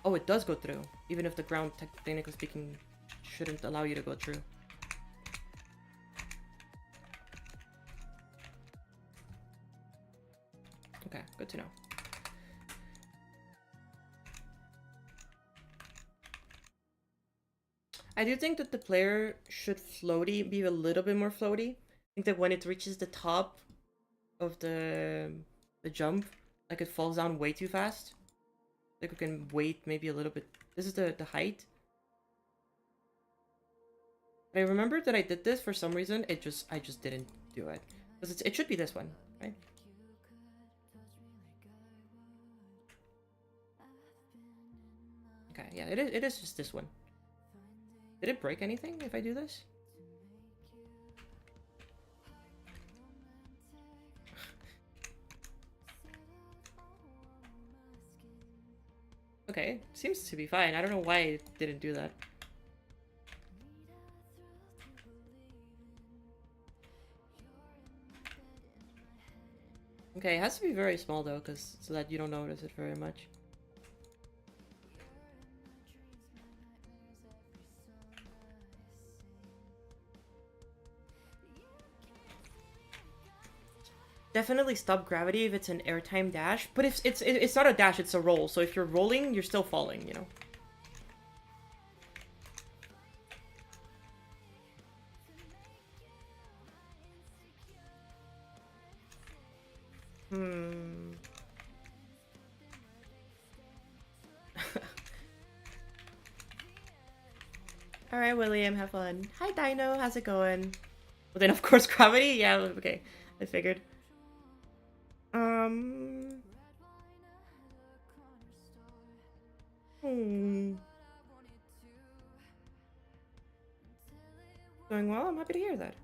S1: Oh, it does go through. Even if the ground, technically speaking, shouldn't allow you to go through. Okay, good to know. I do think that the player should be a little bit more floaty. I think that when it reaches the top of the jump, like it falls down way too fast. Like we can wait maybe a little bit. This is the height. But I remember that I did this for some reason. I just didn't do it. Because it should be this one, right? Okay, yeah, it is just this one. Did it break anything if I do this? Okay, seems to be fine. I don't know why it didn't do that. Okay, it has to be very small though, so that you don't notice it very much. Definitely stop gravity if it's an airtime dash, but if it's not a dash, it's a roll. So if you're rolling, you're still falling, you know. All right, William, have fun. Hi, Dino. How's it going? Well, then of course gravity. Yeah, okay. I figured. Going well. I'm happy to hear that.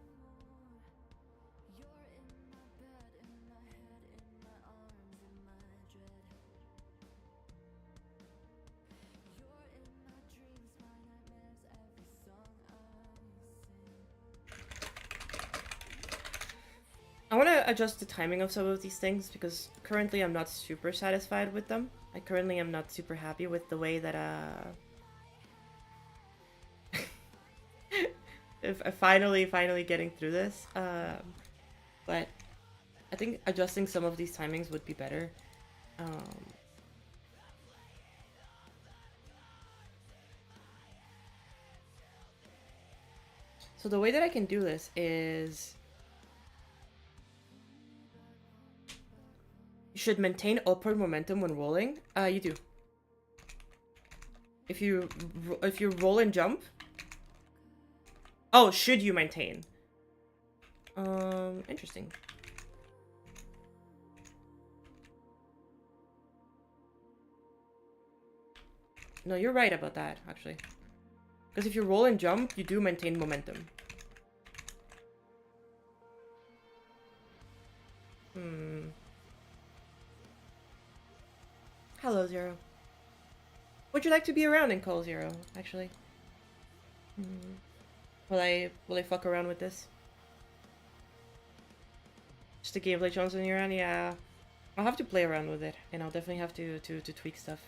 S1: I want to adjust the timing of some of these things because currently I'm not super satisfied with them. I currently am not super happy with the way that if I finally getting through this. But I think adjusting some of these timings would be better. So the way that I can do this is you should maintain upward momentum when rolling. You do. If you roll and jump. Oh, should you maintain? Interesting. No, you're right about that, actually. Because if you roll and jump, you do maintain momentum. Hello, Zero. Would you like to be around in Call Zero, actually? Will I fuck around with this? Just to gameplay chance when you're on? Yeah. I'll have to play around with it, and I'll definitely have to tweak stuff.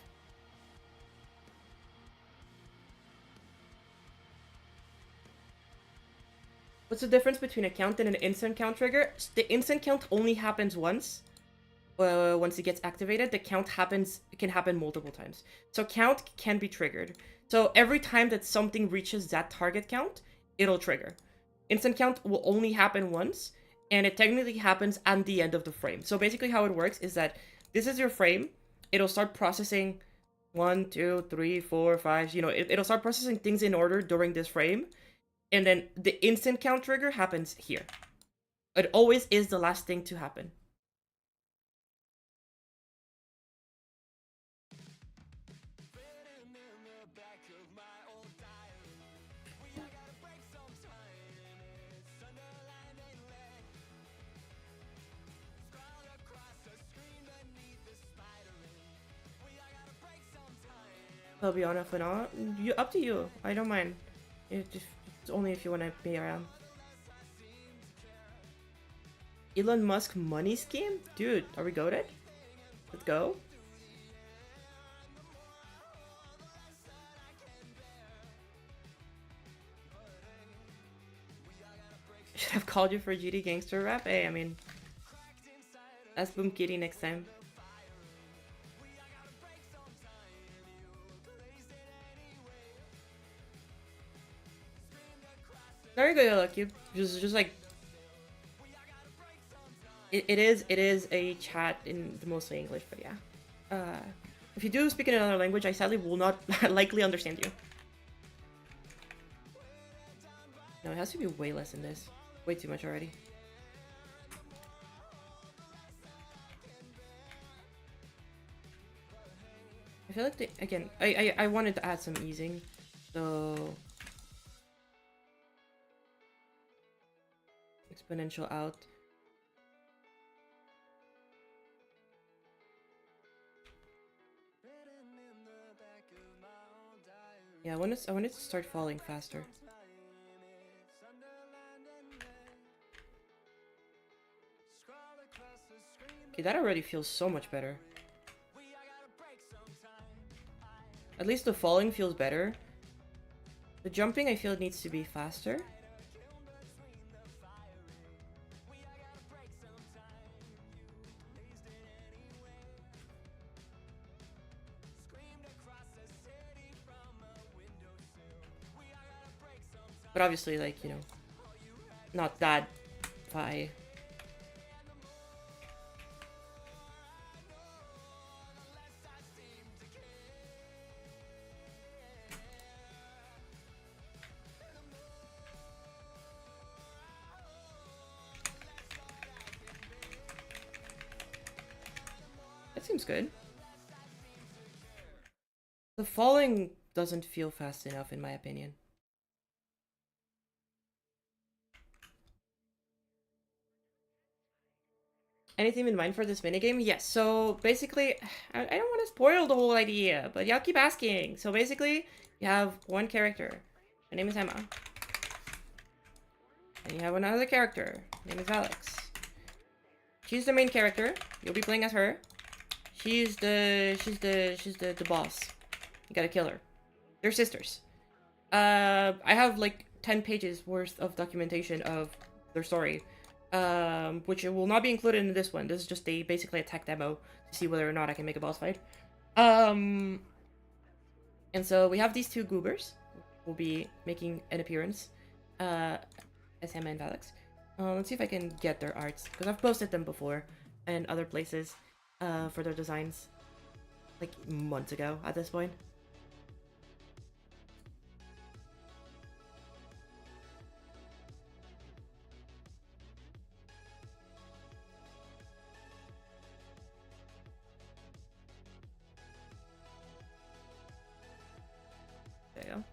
S1: What's the difference between a count and an instant count trigger? The instant count only happens once. Once it gets activated, the count can happen multiple times. So count can be triggered. So every time that something reaches that target count, it'll trigger. Instant count will only happen once, and it technically happens at the end of the frame. So basically how it works is that this is your frame. It'll start processing 1, 2, 3, 4, 5, you know, it'll start processing things in order during this frame. And then the instant count trigger happens here. It always is the last thing to happen. I'll be honest, if not, up to you. I don't mind. It's only if you want to be around. Elon Musk money scheme? Dude, are we goated? Let's go. Should have called you for GD Gangster Rap? Hey, I mean, ask Boom Kitty next time. Very good, look. You just like it is a chat in mostly English, but yeah. If you do speak in another language, I sadly will not likely understand you. No, it has to be way less than this. Way too much already. I feel like again, I wanted to add some easing, so exponential out. Yeah, I wanted to start falling faster. Okay, that already feels so much better. At least the falling feels better. The jumping, I feel it needs to be faster. But obviously, like, you know, not that high. That seems good. The falling doesn't feel fast enough, in my opinion. Anything in mind for this minigame? Yes, so basically, I don't want to spoil the whole idea, but y'all keep asking. So basically, you have one character. Her name is Emma. And you have another character. Her name is Alex. She's the main character. You'll be playing as her. She's the boss. You gotta kill her. They're sisters. I have like 10 pages worth of documentation of their story. Which will not be included in this one. This is just basically a tech demo to see whether or not I can make a boss fight. And so we have these two goobers who will be making an appearance. SM and Alex. Let's see if I can get their arts, because I've posted them before and other places for their designs, like months ago at this point. There you go.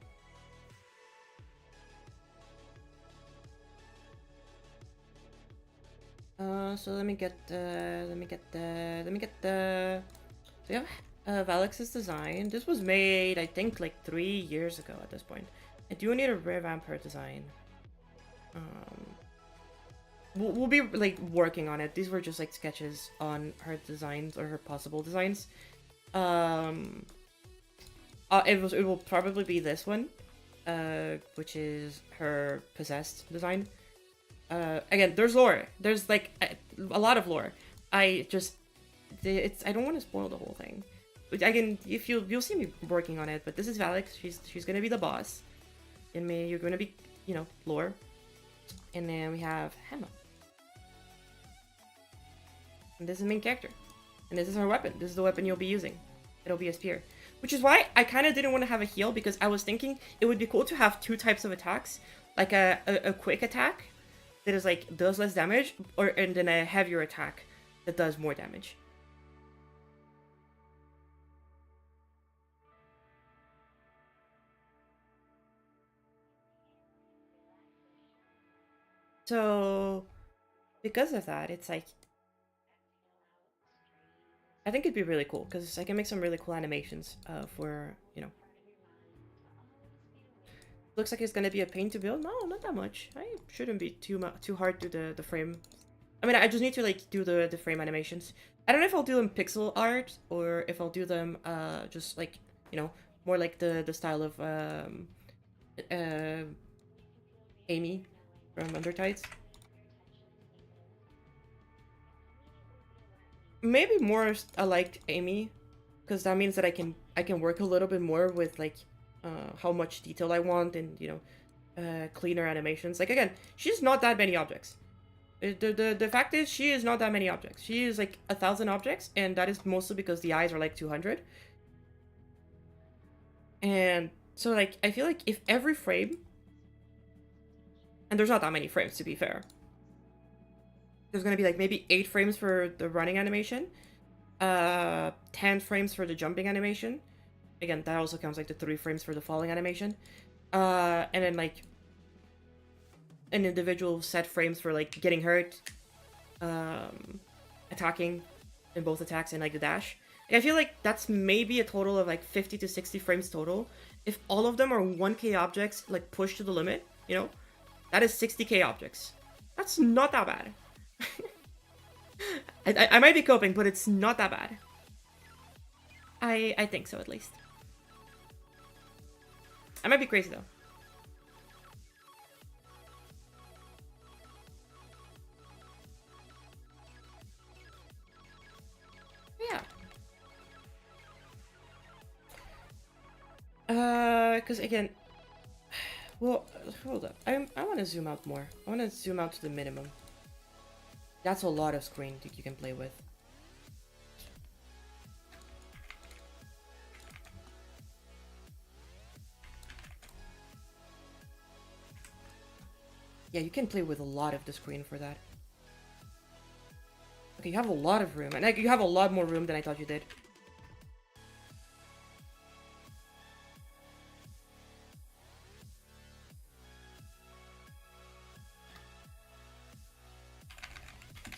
S1: So let me get the. So we have Alex's design. This was made, I think, like 3 years ago at this point. I do need a revamp her design. We'll be like working on it. These were just like sketches on her designs or her possible designs. It will probably be this one, which is her possessed design. Again, there's lore. There's like a lot of lore. I don't want to spoil the whole thing. But if you'll see me working on it. But this is Alex. She's gonna be the boss. And you're gonna be, lore. And then we have Hema. And this is the main character. And this is her weapon. This is the weapon you'll be using. It'll be a spear. Which is why I kind of didn't want to have a heal, because I was thinking it would be cool to have 2 types of attacks. Like a quick attack that is like does less damage, and then a heavier attack that does more damage. So because of that, it's like I think it'd be really cool, because I can make some really cool animations for, Looks like it's gonna be a pain to build. No, not that much. I shouldn't be too hard to the frame. I mean, I just need to like do the frame animations. I don't know if I'll do them pixel art or if I'll do them just like, more like the style of Amy from Undertides. Maybe more like Amy, because that means that I can work a little bit more with like how much detail I want, and cleaner animations. Like again, she's not that many objects. The fact is, she is not that many objects. She is like 1,000 objects, and that is mostly because the eyes are like 200. And so like I feel like if every frame, and there's not that many frames to be fair, there's gonna be like maybe 8 frames for the running animation, 10 frames for the jumping animation. Again, that also counts like the 3 frames for the falling animation. And then like an individual set frames for like getting hurt, attacking in both attacks, and like the dash. I feel like that's maybe a total of like 50 to 60 frames total. If all of them are 1k objects, like pushed to the limit, that is 60k objects. That's not that bad. I might be coping, but it's not that bad. I think so, at least. I might be crazy, though. Yeah. Because again... Well, hold up. I want to zoom out more. I want to zoom out to the minimum. That's a lot of screen that you can play with. Yeah, you can play with a lot of the screen for that. Okay, you have a lot of room. And like, you have a lot more room than I thought you did.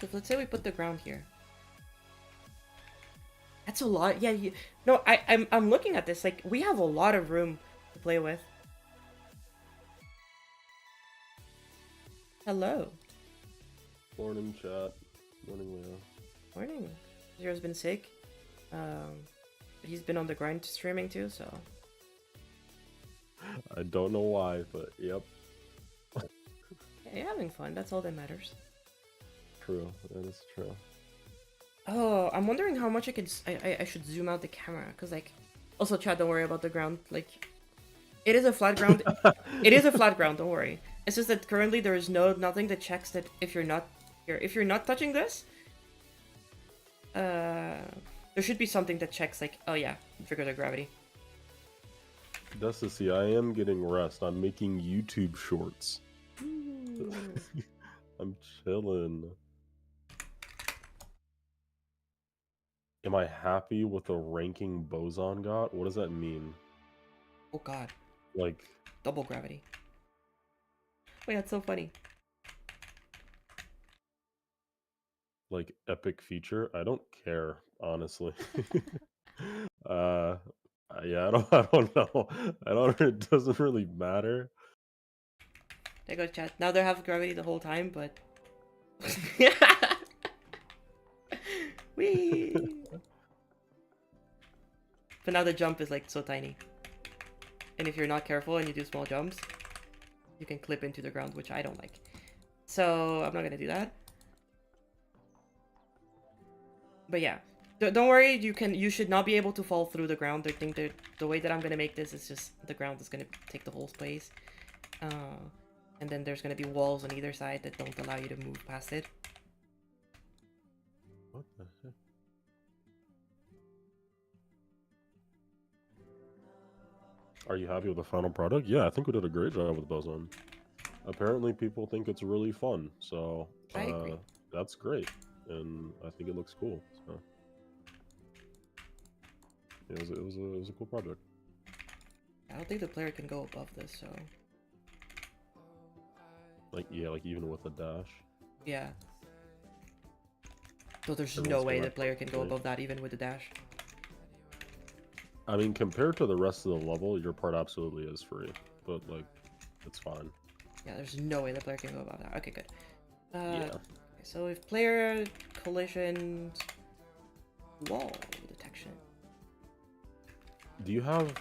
S1: So let's say we put the ground here. That's a lot. Yeah, no, I'm looking at this. Like, we have a lot of room to play with. Hello.
S2: Morning, chat. Morning, Leo.
S1: Morning. Zero's been sick. He's been on the grind streaming too, so.
S2: I don't know why, but yep.
S1: Yeah, you're having fun. That's all that matters.
S2: True. That is true.
S1: Oh, I'm wondering how much I should zoom out the camera, because like, also chat, don't worry about the ground. Like, it is a flat ground. It is a flat ground. Don't worry. It's just that currently there is nothing that checks that if you're not here, if you're not touching this, there should be something that checks like, oh yeah, trigger the gravity.
S2: That's to see, I am getting rest. I'm making YouTube shorts. I'm chilling. Am I happy with the ranking Boson got? What does that mean?
S1: Oh god,
S2: Like,
S1: double gravity. Wait, that's so funny.
S2: like epic feature? I don't care, honestly. uh, yeah, I don't know. I don't. It doesn't really matter.
S1: There goes chat. Now they have gravity the whole time, but wee. But now the jump is like so tiny, and if you're not careful and you do small jumps, you can clip into the ground, which I don't like. So I'm not gonna do that. But yeah, don't worry. You should not be able to fall through the ground. I think that the way that I'm gonna make this is just the ground is gonna take the whole space, and then there's gonna be walls on either side that don't allow you to move past it.
S2: What the heck? Are you happy with the final product? Yeah, I think we did a great job with Boson. Apparently, people think it's really fun, so
S1: I agree.
S2: that's great, and I think it looks cool. So it was a cool project.
S1: I don't think the player can go above this, so
S2: Like yeah, like even with a dash.
S1: yeah. So there's no
S2: Everyone's
S1: way
S2: gonna
S1: the player can go
S2: right.
S1: above that even with the dash.
S2: I mean, compared to the rest of the level, your part absolutely is free, but like, it's fine.
S1: Yeah, there's no way the player can go above that. Okay, good.
S2: Yeah.
S1: Okay, so if player collision wall detection.
S2: Do you have?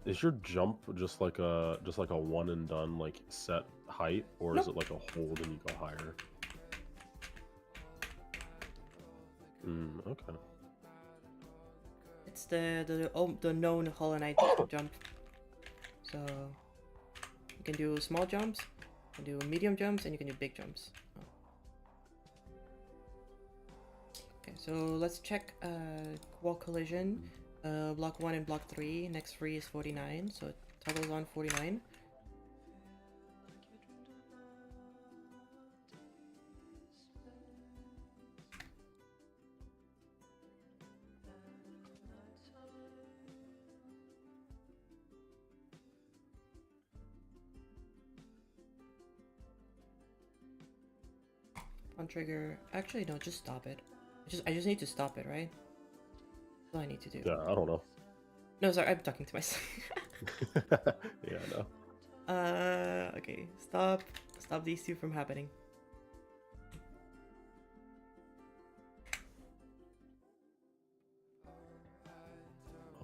S2: Is your jump just like a one and done like set height, or is
S1: Nope.
S2: it like a hold and you go higher? Okay.
S1: It's the known Hollow Knight jump. So you can do small jumps, you can do medium jumps, and you can do big jumps. Oh. Okay, so let's check wall collision. Block 1 and block 3. Next free is 49, so it toggles on 49. On trigger. Actually, no, just stop it. I just need to stop it, right? That's all I need to do.
S2: Yeah, I don't know.
S1: No, sorry, I'm talking to myself.
S2: Yeah, no.
S1: Okay. Stop these two from happening.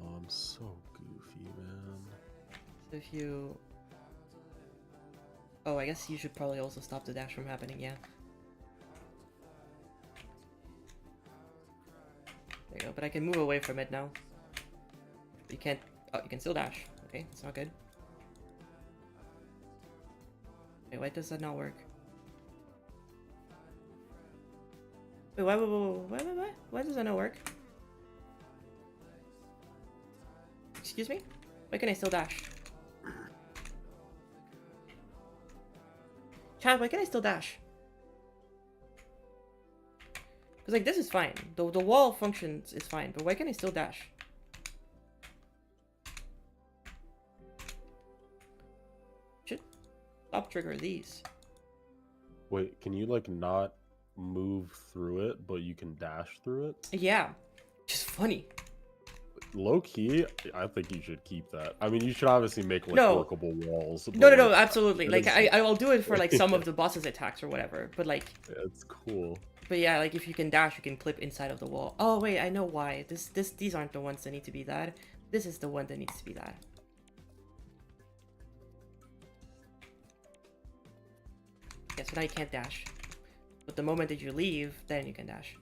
S2: Oh, I'm so goofy, man.
S1: So if you... Oh, I guess you should probably also stop the dash from happening, yeah. There you go, but I can move away from it now. You can't... Oh, you can still dash. Okay, that's not good. Wait, why does that not work? Wait, why does that not work? Excuse me? Why can I still dash? Chad, why can I still dash? Because, like, this is fine. The wall functions is fine, but why can I still dash? Should stop trigger these.
S2: Wait, can you like not move through it, but you can dash through it?
S1: Yeah. Just funny.
S2: Low key, I think you should keep that. I mean, you should obviously make like
S1: No.
S2: workable walls.
S1: No,
S2: But, like,
S1: absolutely. Like, I will do it for, like, some
S2: Yeah.
S1: of the boss's attacks or whatever. But, like...
S2: It's cool.
S1: But yeah, like, if you can dash, you can clip inside of the wall. Oh, wait, I know why. These aren't the ones that need to be that. This is the one that needs to be that. Yeah, so now you can't dash. But the moment that you leave, then you can dash.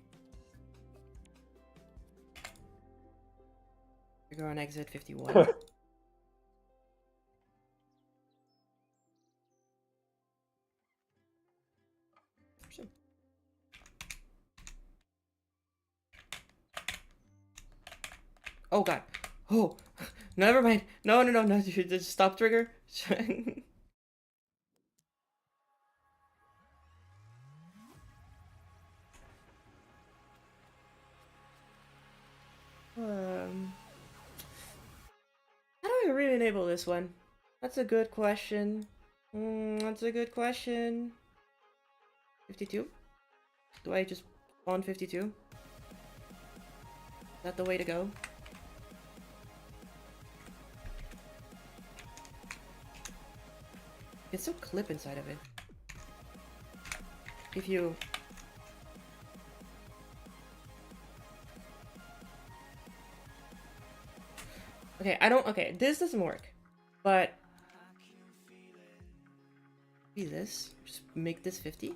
S1: Trigger on exit 51. Pursue. Oh god. Oh, never mind. No, no, no, no. Just stop trigger. um, how do I re-enable this one? That's a good question. That's a good question. 52? Do I just spawn 52? Is that the way to go? You can still clip inside of it. If you... Okay, I don't... Okay, this doesn't work. But... Be this. Just make this 50.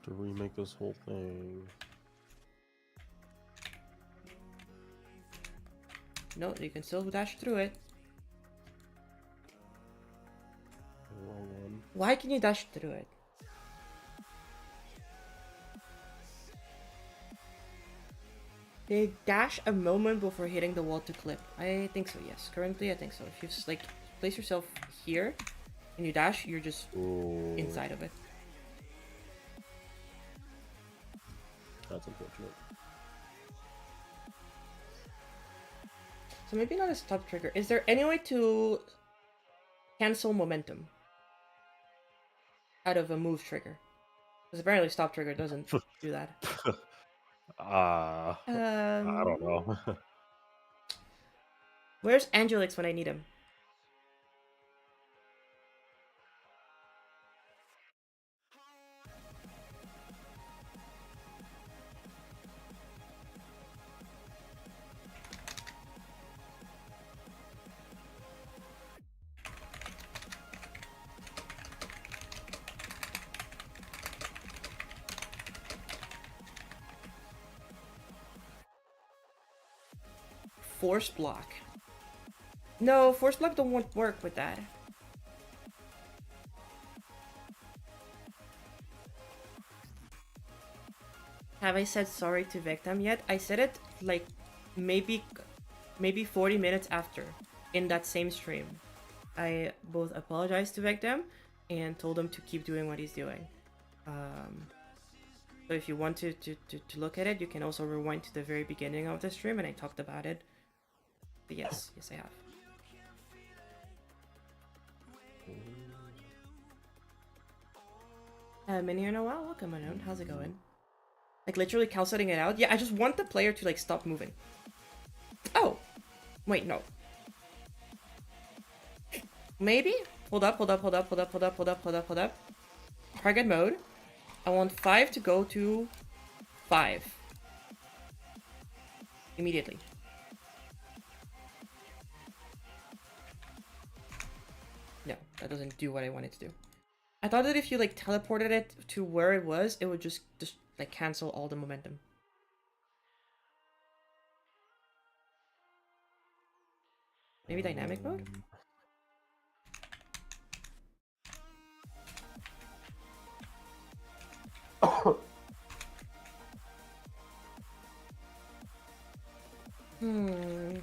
S2: To remake this whole thing.
S1: No, you can still dash through it.
S2: Wrong one.
S1: Why can you dash through it? They dash a moment before hitting the wall to clip. I think so, yes. Currently, I think so. If you just, like, place yourself here and you dash, you're just inside of it.
S2: That's unfortunate.
S1: So maybe not a stop trigger. Is there any way to cancel momentum out of a move trigger? Because apparently stop trigger doesn't do that.
S2: I don't know.
S1: Where's Angelix when I need him? Force block. No, force block don't work with that. Have I said sorry to Victim yet? I said it like maybe 40 minutes after in that same stream. I both apologized to Victim and told him to keep doing what he's doing. So if you want to look at it, you can also rewind to the very beginning of the stream and I talked about it. But yes, yes I have. Mini in a while? Welcome on. How's it going? Like literally calculating it out? Yeah, I just want the player to like stop moving. Oh! Wait, no. Maybe? Hold up. Target mode. I want 5 to go to 5. Immediately. No, that doesn't do what I want it to do. I thought that if you like teleported it to where it was, it would just like cancel all the momentum. Maybe dynamic mode? Hmm.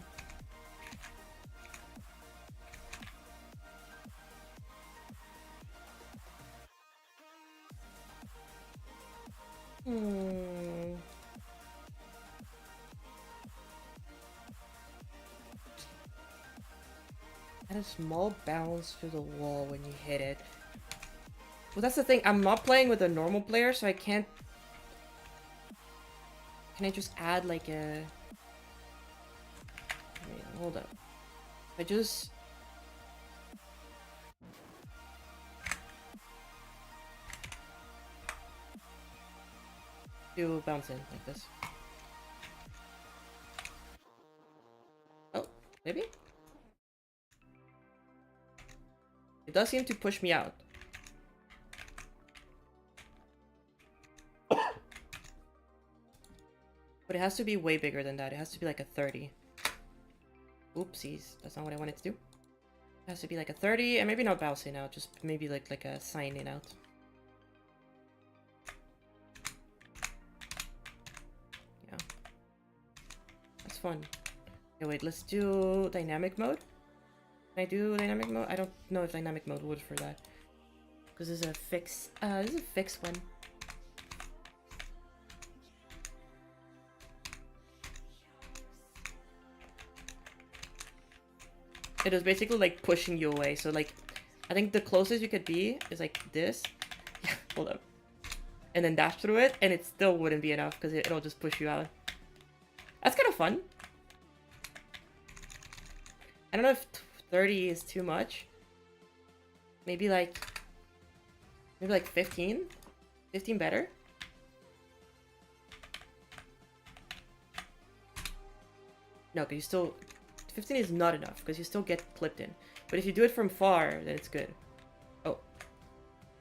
S1: Add a small bounce to the wall when you hit it. Well, that's the thing. I'm not playing with a normal player, so I can't... Can I just add like a... Wait, hold up. I just... do bounce in like this. Oh, maybe? It does seem to push me out. But it has to be way bigger than that. It has to be like a 30. Oopsies. That's not what I wanted to do. It has to be like a 30, and maybe not bouncing out, just maybe like a signing out. looks fun. Okay, wait, let's do dynamic mode. Can I do dynamic mode? I don't know if dynamic mode would for that. Because this is a fixed one. It was basically like pushing you away. So like, I think the closest you could be is like this. Hold up. And then dash through it, and it still wouldn't be enough because it'll just push you out. That's kind of fun. I don't know if 30 is too much. Maybe like 15? 15 better? No, because you still... 15 is not enough, because you still get clipped in. But if you do it from far, then it's good. Oh.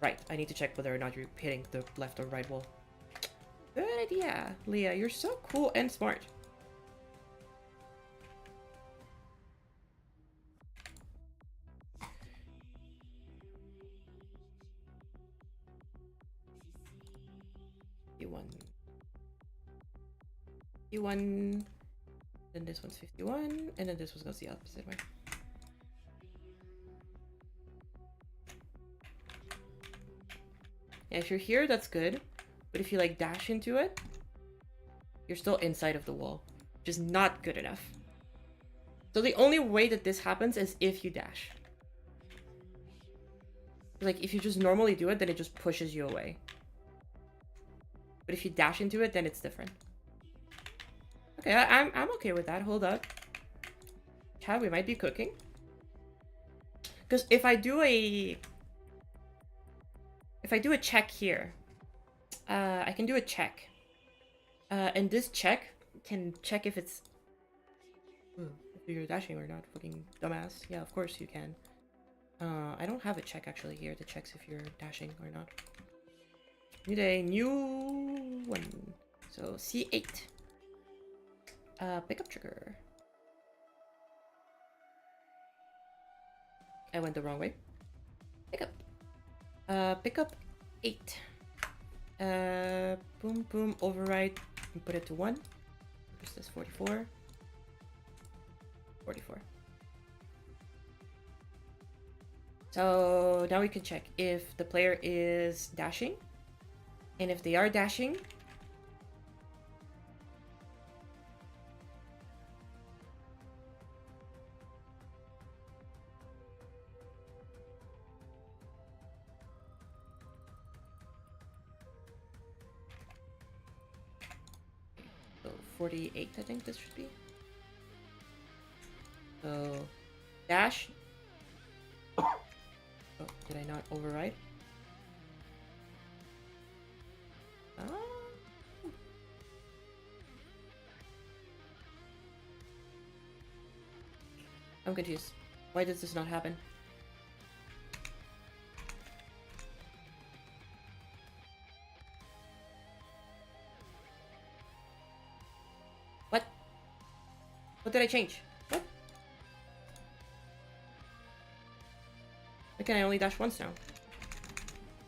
S1: Right, I need to check whether or not you're hitting the left or right wall. Good idea, Leah. You're so cool and smart. You1. Then this one's 51, and then this one goes the opposite way. Yeah, if you're here, that's good. But if you like dash into it, you're still inside of the wall. Which is not good enough. So the only way that this happens is if you dash. Like, if you just normally do it, then it just pushes you away. But if you dash into it, then it's different. Okay, I'm okay with that. Hold up. Chat, we might be cooking. Because if I do a check here, I can do a check. And this check can check if it's if you're dashing or not. Fucking dumbass. Yeah, of course you can. I don't have a check actually here that checks if you're dashing or not. Need a new one. So C8. Pickup trigger. I went the wrong way. Pickup. Pickup 8. Boom, boom, override, and put it to 1. Where's this? 44. 44. So now we can check if the player is dashing. And if they are dashing, so 48, I think this should be. So dash. Oh, did I not override? I'm confused. Why does this not happen? What? What did I change? What? Why can I only dash once now?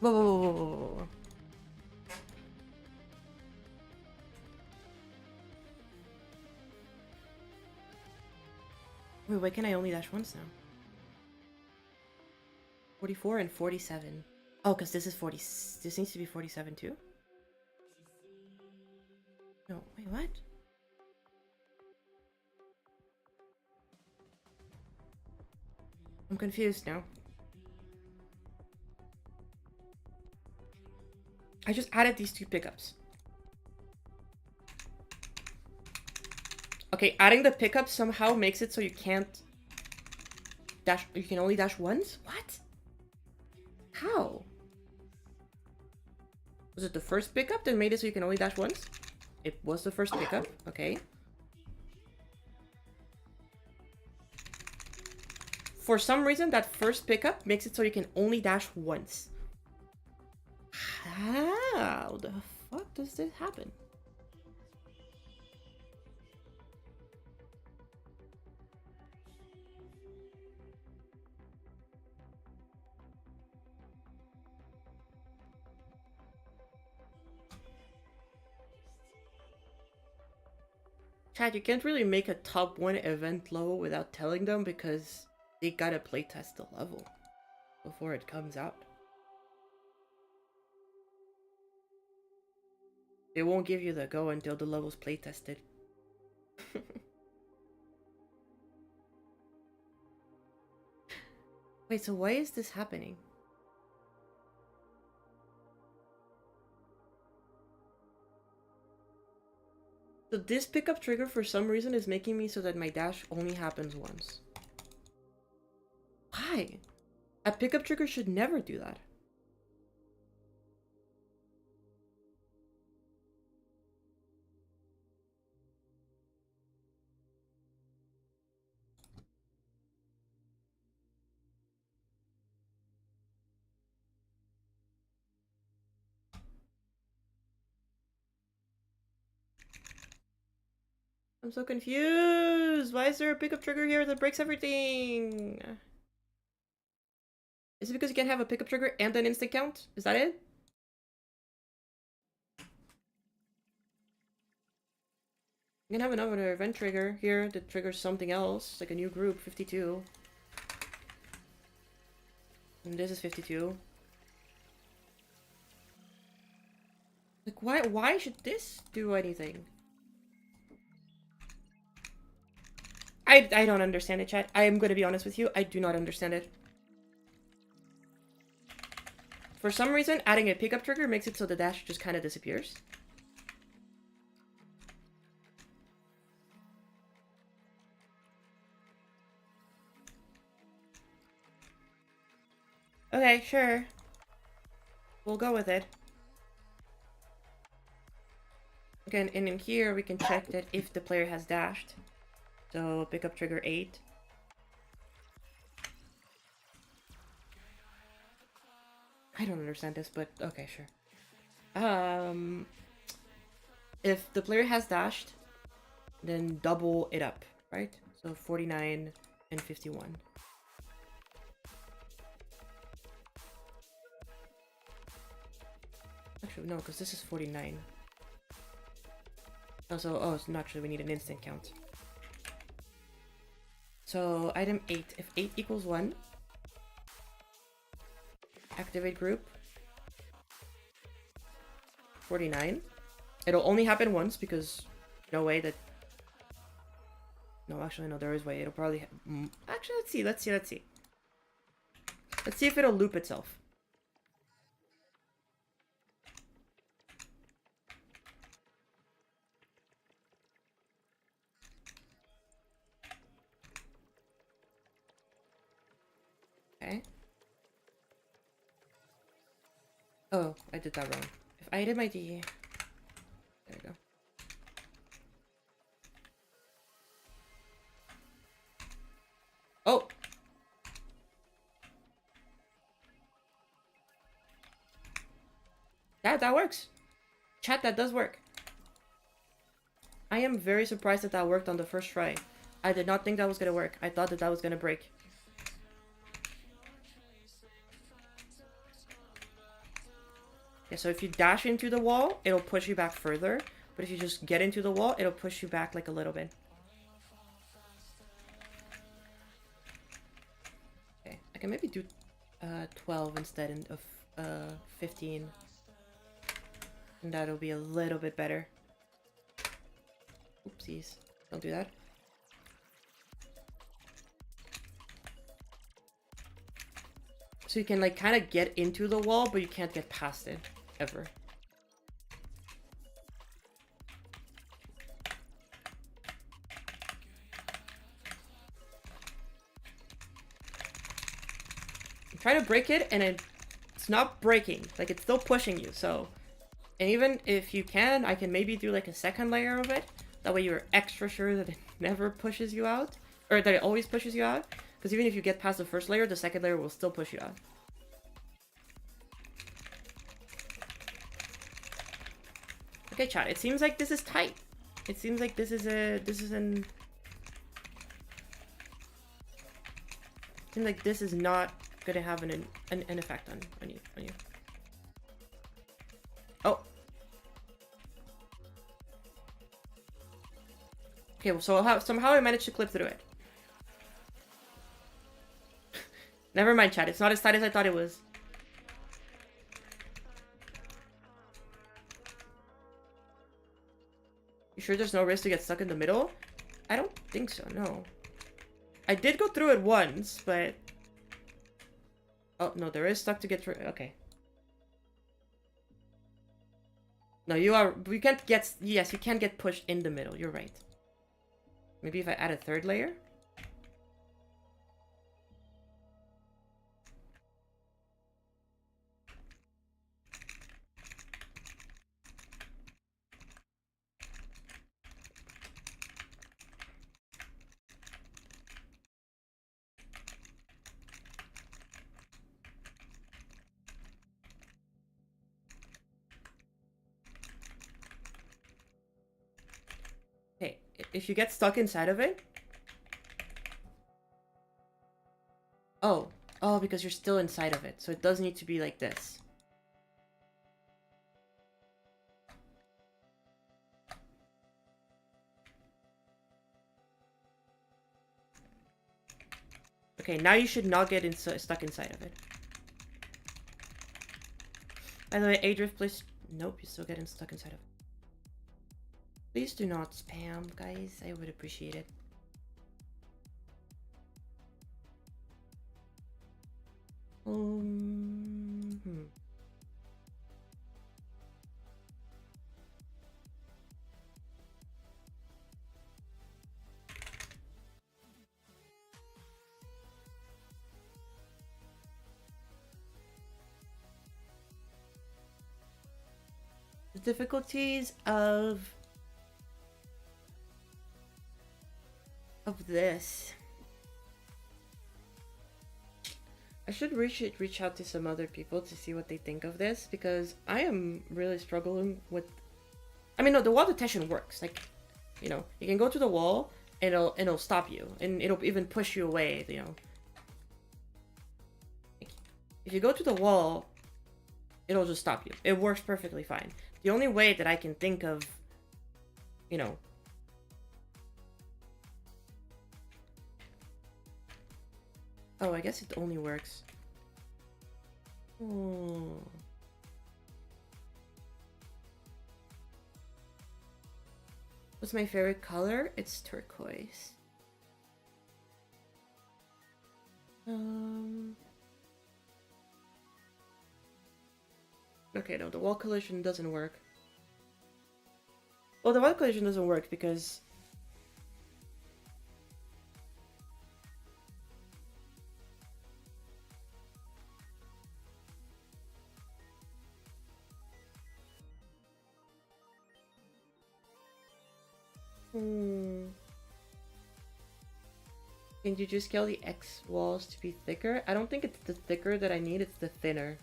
S1: Whoa, whoa, whoa, whoa, whoa, whoa. Wait, why can I only dash once now? 44 and 47. Oh, because this is 40. This needs to be 47 too? No, wait, what? I'm confused now. I just added these two pickups. Okay, adding the pickup somehow makes it so you can't dash. You can only dash once? What? How? Was it the first pickup that made it so you can only dash once? It was the first pickup. Okay. For some reason, that first pickup makes it so you can only dash once. How the fuck does this happen? Chad, you can't really make a top 1 event level without telling them because they gotta playtest the level before it comes out. They won't give you the go until the level's playtested. Wait, so why is this happening? So this pickup trigger for some reason is making me so that my dash only happens once. Why? A pickup trigger should never do that. I'm so confused. Why is there a pickup trigger here that breaks everything? Is it because you can't have a pickup trigger and an instant count? Is that it? You can have another event trigger here that triggers something else, like a new group, 52. And this is 52. Like, why should this do anything? I don't understand it, chat. I am gonna be honest with you. I do not understand it. For some reason, adding a pickup trigger makes it so the dash just kind of disappears. Okay, sure. We'll go with it. Again, and in here we can check that if the player has dashed. So pickup trigger 8. I don't understand this, but okay, sure. If the player has dashed, then double it up, right? So 49 and 51. Actually, no, because this is 49. Oh, so naturally we need an instant count. So item 8. If 8 equals 1, activate group. 49. It'll only happen once because no way that... No, actually, no, there is way. It'll probably... Actually, let's see. Let's see if it'll loop itself. Okay. Oh, I did that wrong. If item ID... There we go. Oh! That works! Chat, that does work. I am very surprised that worked on the first try. I did not think that was gonna work. I thought that was gonna break. Yeah, so if you dash into the wall, it'll push you back further. But if you just get into the wall, it'll push you back like a little bit. Okay, I can maybe do 12 instead of 15. And that'll be a little bit better. Oopsies. Don't do that. So you can like kind of get into the wall, but you can't get past it. Ever. You try to break it and it's not breaking. Like it's still pushing you, so... And even if you can, I can maybe do like a second layer of it. That way you're extra sure that it never pushes you out. Or that it always pushes you out. Because even if you get past the first layer, the second layer will still push you out. Okay, chat, it seems like this is tight. It seems like this is an... It seems like this is not gonna have an effect on you. Oh. Okay, well, so somehow I managed to clip through it. Never mind, chat. It's not as tight as I thought it was. You sure there's no risk to get stuck in the middle? I don't think so, no. I did go through it once, but... Oh, no, there is stuck to get through. Okay. No, you are... We can't get... Yes, you can't get pushed in the middle. You're right. Maybe if I add a third layer? Okay, if you get stuck inside of it... Oh. Oh, because you're still inside of it. So it does need to be like this. Okay, now you should not get stuck inside of it. By the way, Adrift, please... Nope, you're still getting stuck inside of it. Please do not spam, guys. I would appreciate it. Hmm. The difficulties of this. I should reach out to some other people to see what they think of this, because I am really struggling with... I mean, no, the wall detection works. Like, you know, you can go to the wall and it'll stop you, and it'll even push you away, you know. If you go to the wall, it'll just stop you. It works perfectly fine. The only way that I can think of, you know... Oh, I guess it only works. Oh. What's my favorite color? It's turquoise. Okay, no, the wall collision doesn't work. Well, the wall collision doesn't work because... Can you just scale the X walls to be thicker? I don't think it's the thicker that I need, it's the thinner.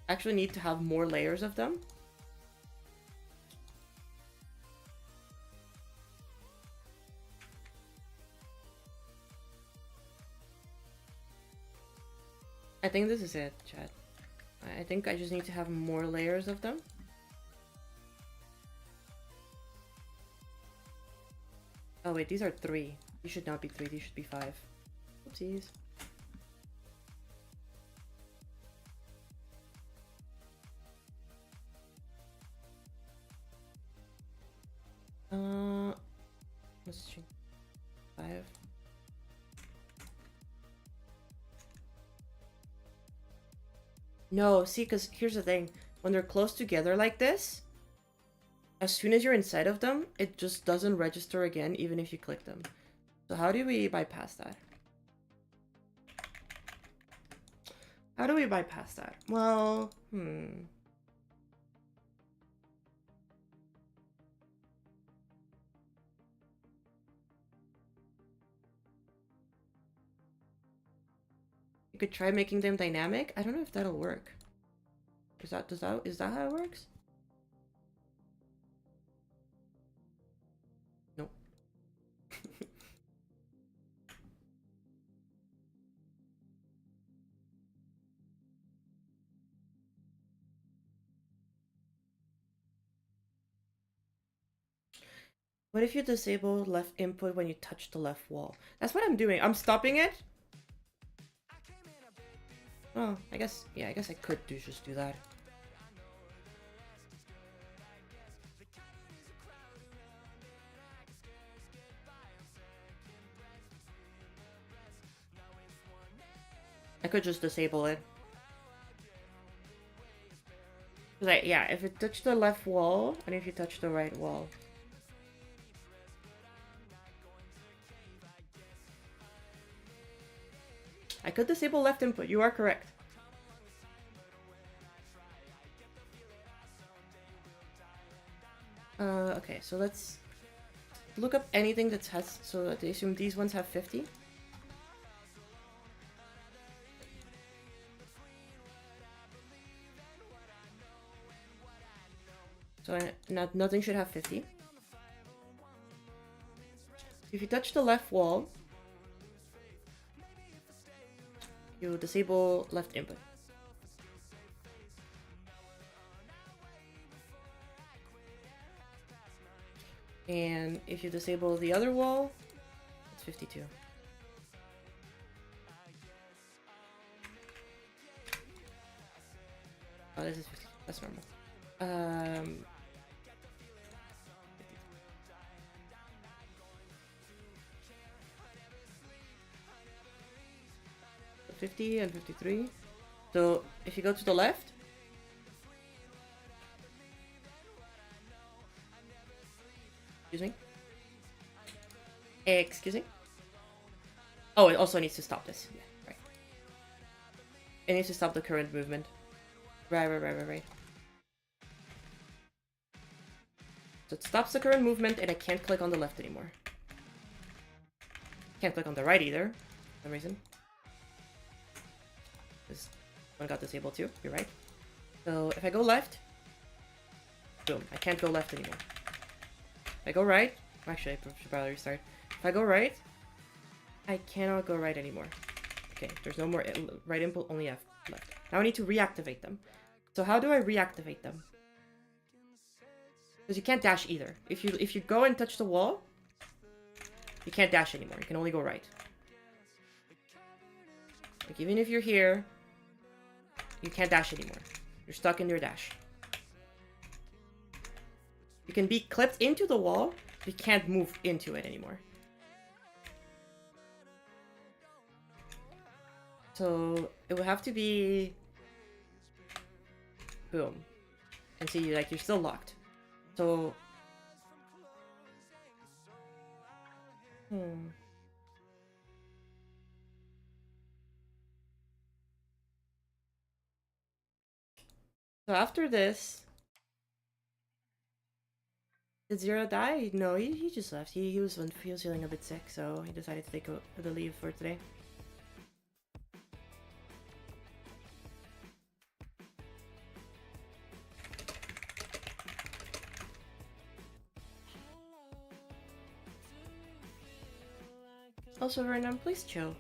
S1: I actually need to have more layers of them. I think this is it, chat. I think I just need to have more layers of them. Oh wait, these are 3. These should not be 3, these should be 5. Oopsies. Let's change 5. No, see, because here's the thing. When they're close together like this, as soon as you're inside of them, it just doesn't register again, even if you click them. So how do we bypass that? How do we bypass that? Well, You could try making them dynamic. I don't know if that'll work. Is that how it works? Nope. What if you disable left input when you touch the left wall? That's what I'm doing. I'm stopping it. Oh, I guess, yeah, I guess I could just do that. I could just disable it. Like, yeah, if you touch the left wall, and if you touch the right wall. I could disable left input, you are correct. Okay, so let's look up anything that has, so that they assume these ones have 50. So nothing should have 50. If you touch the left wall, you disable left input. And if you disable the other wall, it's 52. Oh, this is 50. That's normal. 50 and 53. So if you go to the left, excuse me. Excuse me. Oh, it also needs to stop this. Yeah, right. It needs to stop the current movement. Right. So it stops the current movement, and I can't click on the left anymore. Can't click on the right either, for some reason. This one got disabled too, you're right. So if I go left, boom, I can't go left anymore. If I go right, actually I should probably restart. If I go right, I cannot go right anymore. Okay, there's no more right input, only left. Now I need to reactivate them. So how do I reactivate them? Because you can't dash either. If you go and touch the wall, you can't dash anymore. You can only go right. Like even if you're here, you can't dash anymore. You're stuck in your dash. You can be clipped into the wall, but you can't move into it anymore. So it would have to be boom. And see, like, you're still locked. So So after this, did Zero die? No, he just left. He was feeling a bit sick, so he decided to take the leave for today. Also, Vernon, please chill.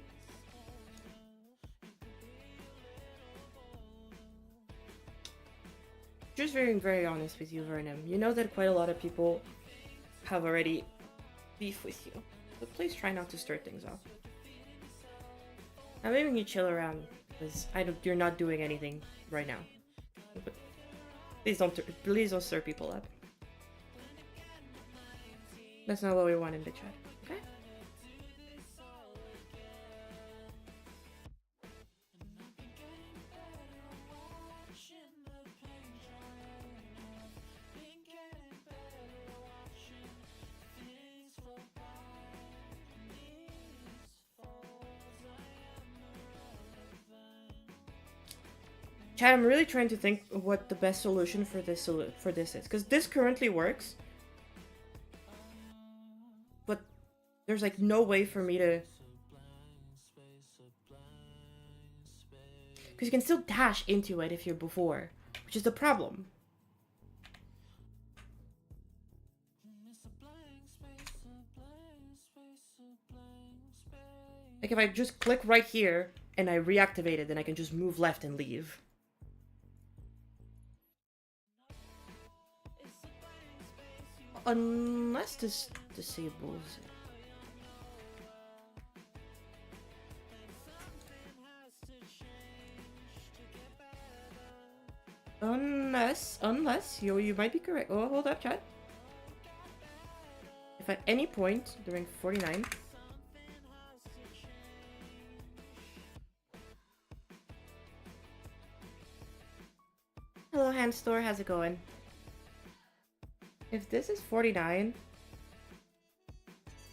S1: Just being very honest with you, Vernon. You know that quite a lot of people have already beef with you, so please try not to stir things up. I'm making you chill around because you're not doing anything right now. But please don't stir people up. That's not what we want in the chat, okay? Chat, I'm really trying to think of what the best solution for this is, because this currently works, but there's like no way for me to, because you can still dash into it if you're before, which is the problem. Like if I just click right here and I reactivate it, then I can just move left and leave. unless this disables it. Unless you might be correct. Oh, hold up, chat. If at any point during 49. Hello, Hand Store. How's it going? If this is 49,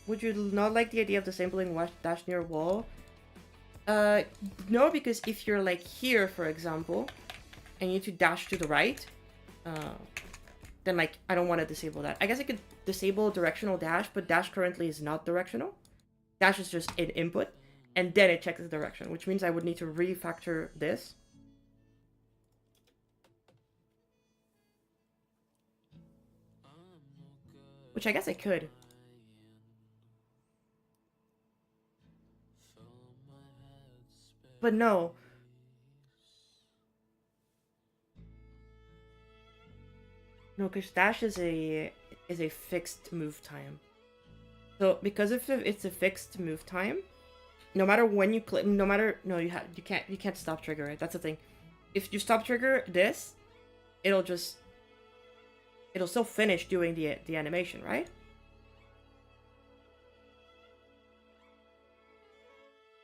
S1: would you not like the idea of disabling dash near wall? No, because if you're like here, for example, and you need to dash to the right, then like I don't want to disable that. I guess I could disable directional dash, but dash currently is not directional. Dash is just an input, and then it checks the direction, which means I would need to refactor this. Which I guess I could. But no. No, because dash is a fixed move time. So because if it's a fixed move time, no matter when you click, you can't stop trigger it. That's the thing. If you stop trigger this, it'll still finish doing the animation, right?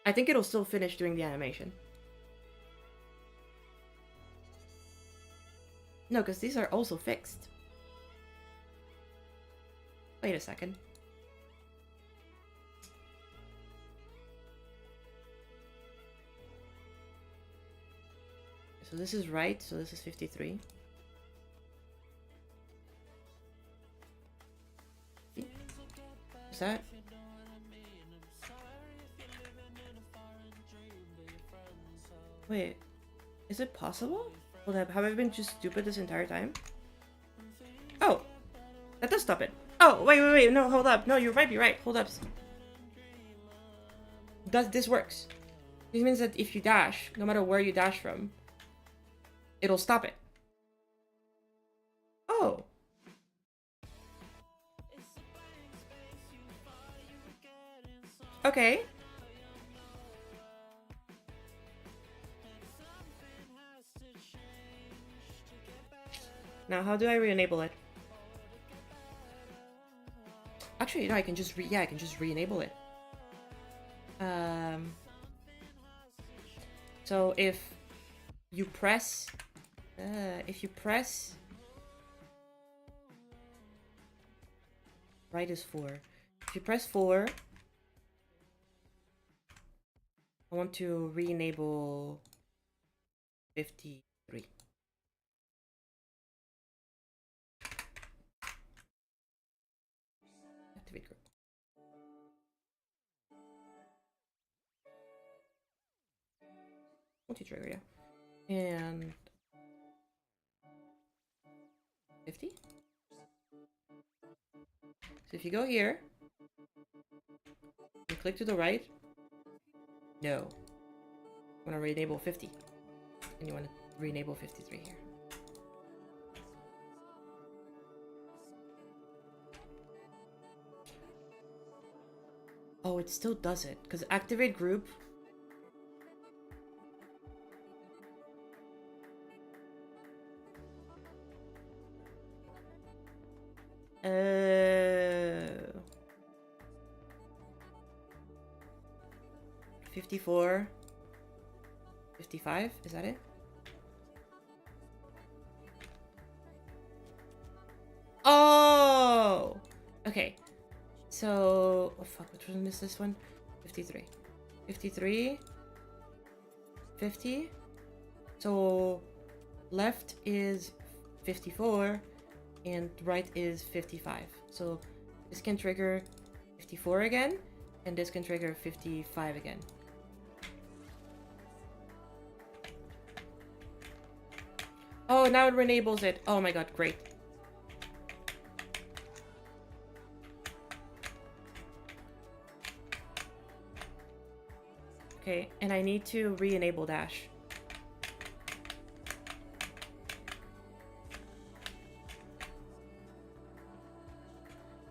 S1: I think it'll still finish doing the animation. No, because these are also fixed. Wait a second. So this is right, so this is 53. Is that? Wait, is it possible? Hold up, have I been just stupid this entire time? Oh, that does stop it. Oh, wait, no, hold up. No, you might be right, hold up. This works. This means that if you dash, no matter where you dash from, it'll stop it. Oh. Okay. Now, how do I re-enable it? Actually, no, I can just re-enable it. So if you press, right is 4. If you press 4, I want to re-enable 53. Activate group. Multi-trigger, yeah. And 50. So if you go here, you click to the right. No. You want to re-enable 50. And you want to re-enable 53 here. Oh, it still does it. Because activate group. Uh, 54. 55, is that it? Oh! Okay. So, oh fuck, which one is this one? 53. 53. 50. So, left is 54, and right is 55. So, this can trigger 54 again, and this can trigger 55 again. Oh, now it re-enables it. Oh my god, great. Okay, and I need to re-enable dash.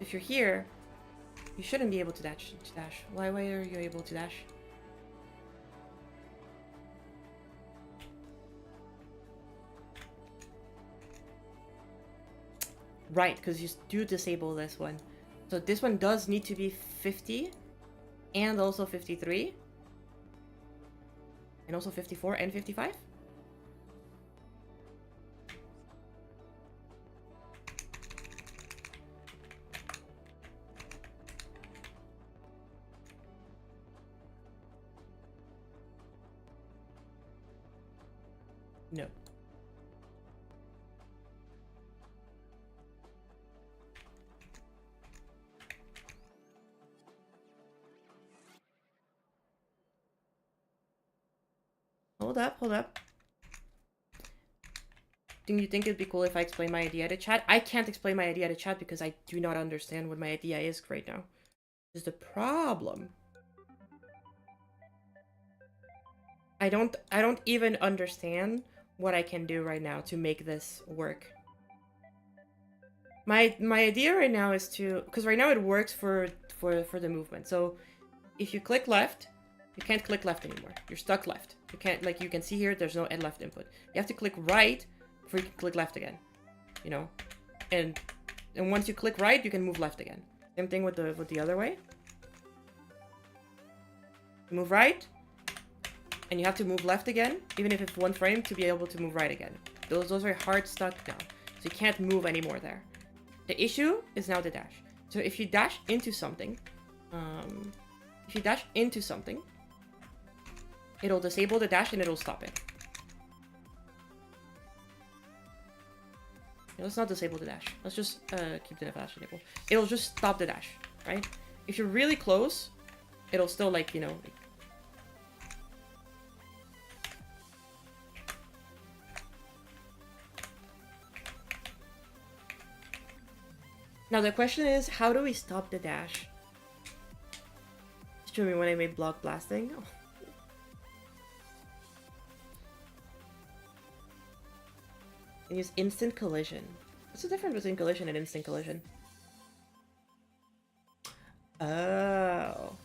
S1: if you're here, you shouldn't be able to dash. Why are you able to dash? Right, because you do disable this one. So this one does need to be 50 and also 53 and also 54 and 55. No. Hold up. Do you think it'd be cool if I explain my idea to chat? I can't explain my idea to chat because I do not understand what my idea is right now. This is the problem. I don't even understand what I can do right now to make this work. My idea right now is to, because right now it works for the movement. So if you click left, you can't click left anymore. You're stuck left. You can't, like you can see here, there's no left input. You have to click right before you can click left again. You know, and once you click right, you can move left again. Same thing with the other way. You move right, and you have to move left again, even if it's one frame, to be able to move right again. Those are hard stuck now, so you can't move anymore there. The issue is now the dash. So if you dash into something, it'll disable the dash and it'll stop it. Let's not disable the dash. Let's just keep the dash enabled. It'll just stop the dash, right? If you're really close, it'll still, like, you know... Now the question is, how do we stop the dash? Show me when I made block blasting. Oh. And use instant collision. What's the difference between collision and instant collision? Oh.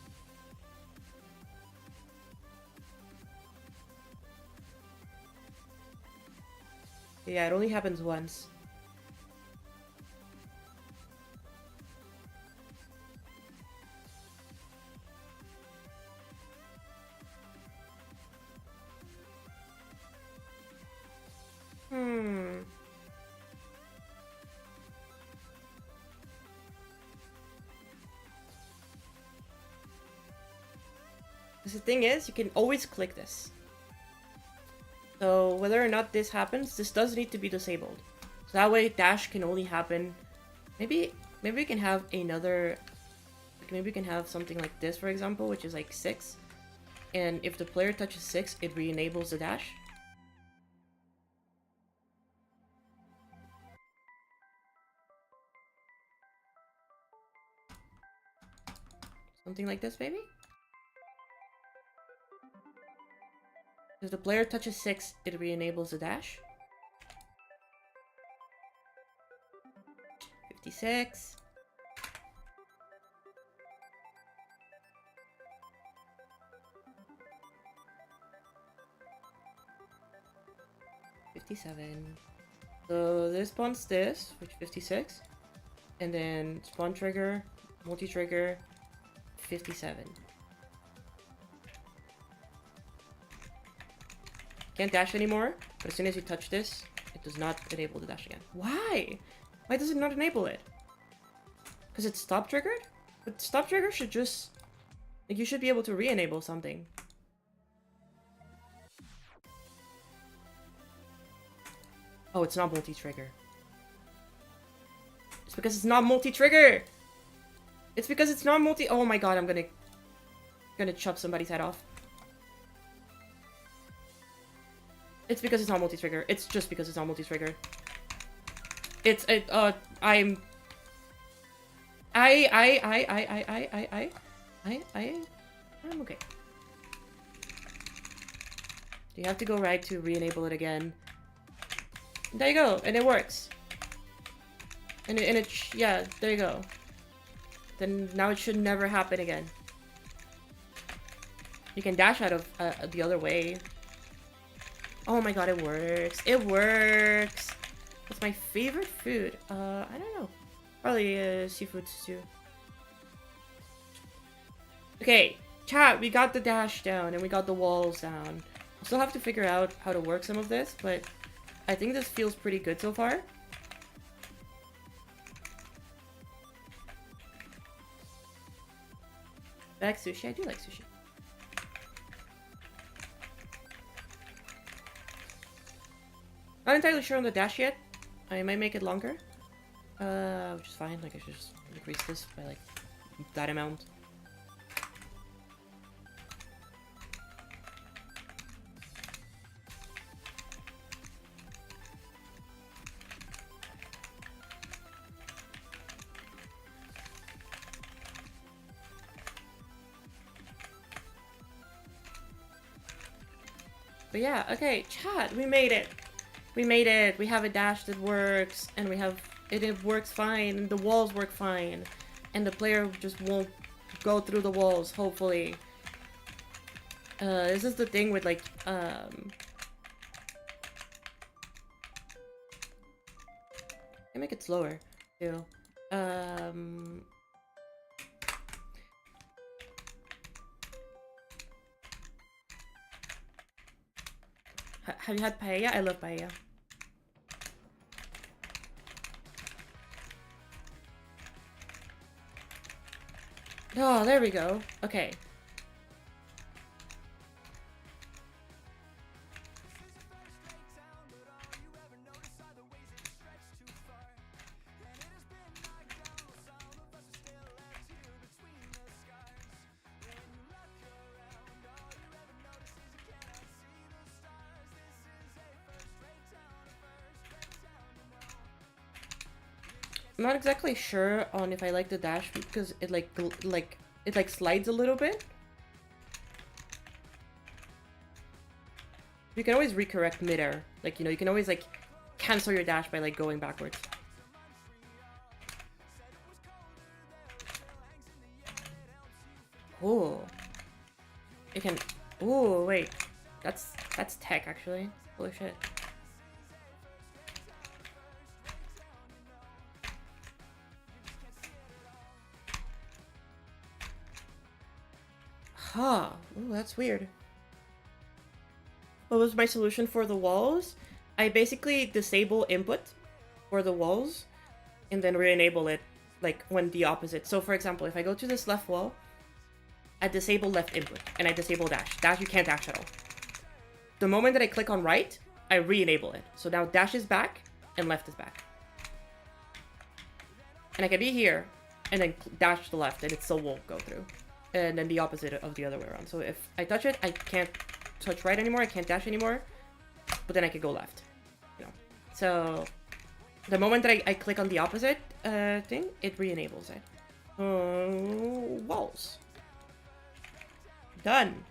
S1: Yeah, it only happens once. Because the thing is, you can always click this. So whether or not this happens, this does need to be disabled. So that way dash can only happen... Maybe we can have another... Like maybe we can have something like this, for example, which is like 6. And if the player touches 6, it re-enables the dash. Something like this, maybe? If the player touches 6, it re-enables the dash. 56. So this spawns this, which 56. And then spawn trigger, multi-trigger, 57. Can't dash anymore, but as soon as you touch this, it does not enable the dash again. Why? Why does it not enable it? Because it's stop triggered? But stop trigger should just... Like, you should be able to re-enable something. Oh, it's not multi-trigger. It's because it's not multi-trigger! It's because it's not multi- Oh my god, I'm gonna chop somebody's head off. It's because it's not multi-trigger. It's just because it's not multi-trigger. I'm okay. You have to go right to re-enable it again. There you go, and it works. Yeah, there you go. then now it should never happen again. You can dash out of the other way. Oh my god, it works. It works. What's my favorite food? I don't know. Probably seafood stew. Okay, chat, we got the dash down and we got the walls down. Still have to figure out how to work some of this, but I think this feels pretty good so far. I like sushi. I do like sushi. Not entirely sure on the dash yet. I might make it longer. Which is fine. Like, I should just increase this by, like, that amount. But yeah, okay, chat, we made it. We made it. We have a dash that works, and we have it works fine, and the walls work fine, and the player just won't go through the walls, hopefully. This is the thing with, like, I make it slower, too. Have you had paella? I love paella. Oh, there we go. Okay. I'm not exactly sure on if I like the dash because it it slides a little bit. You can always recorrect midair. Like, you know, you can always like cancel your dash by like going backwards. Oh. It can oh wait. That's tech actually. Holy shit. Huh. Ooh, that's weird. What was my solution for the walls? I basically disable input for the walls and then re-enable it like when the opposite. So for example, if I go to this left wall, I disable left input and I disable dash. Dash, you can't dash at all. The moment that I click on right, I re-enable it. So now dash is back and left is back. And I can be here and then dash to the left and it still won't go through. And then the opposite of the other way around. So if I touch it, I can't touch right anymore, I can't dash anymore, but then I could go left, you know. So the moment that I click on the opposite thing, it re-enables it. Walls. Done.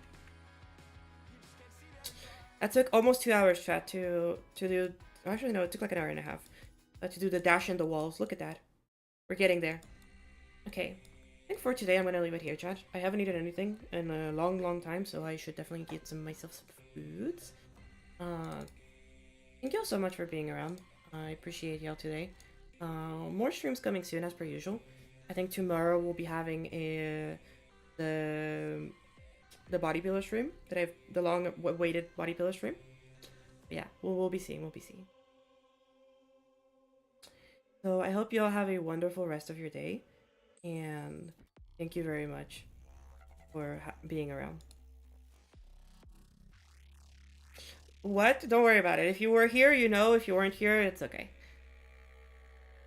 S1: That took almost 2 hours, chat, to do. Actually, no, it took like an hour and a half to do the dash and the walls. Look at that. We're getting there. Okay. I think for today I'm gonna leave it here, chat. I haven't eaten anything in a long time, so I should definitely get myself some foods. Thank you all so much for being around. I appreciate y'all today. More streams coming soon as per usual. I think tomorrow we'll be having the bodybuilder stream that the long-awaited bodybuilder stream. But yeah, we'll be seeing. We'll be seeing. So I hope you all have a wonderful rest of your day. And thank you very much for being around. What? Don't worry about it. If you were here, you know. If you weren't here, it's okay.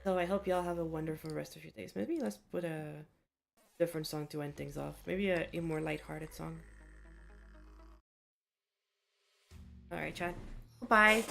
S1: So I hope y'all have a wonderful rest of your days. Maybe let's put a different song to end things off. Maybe a more lighthearted song. Alright, chat. Bye.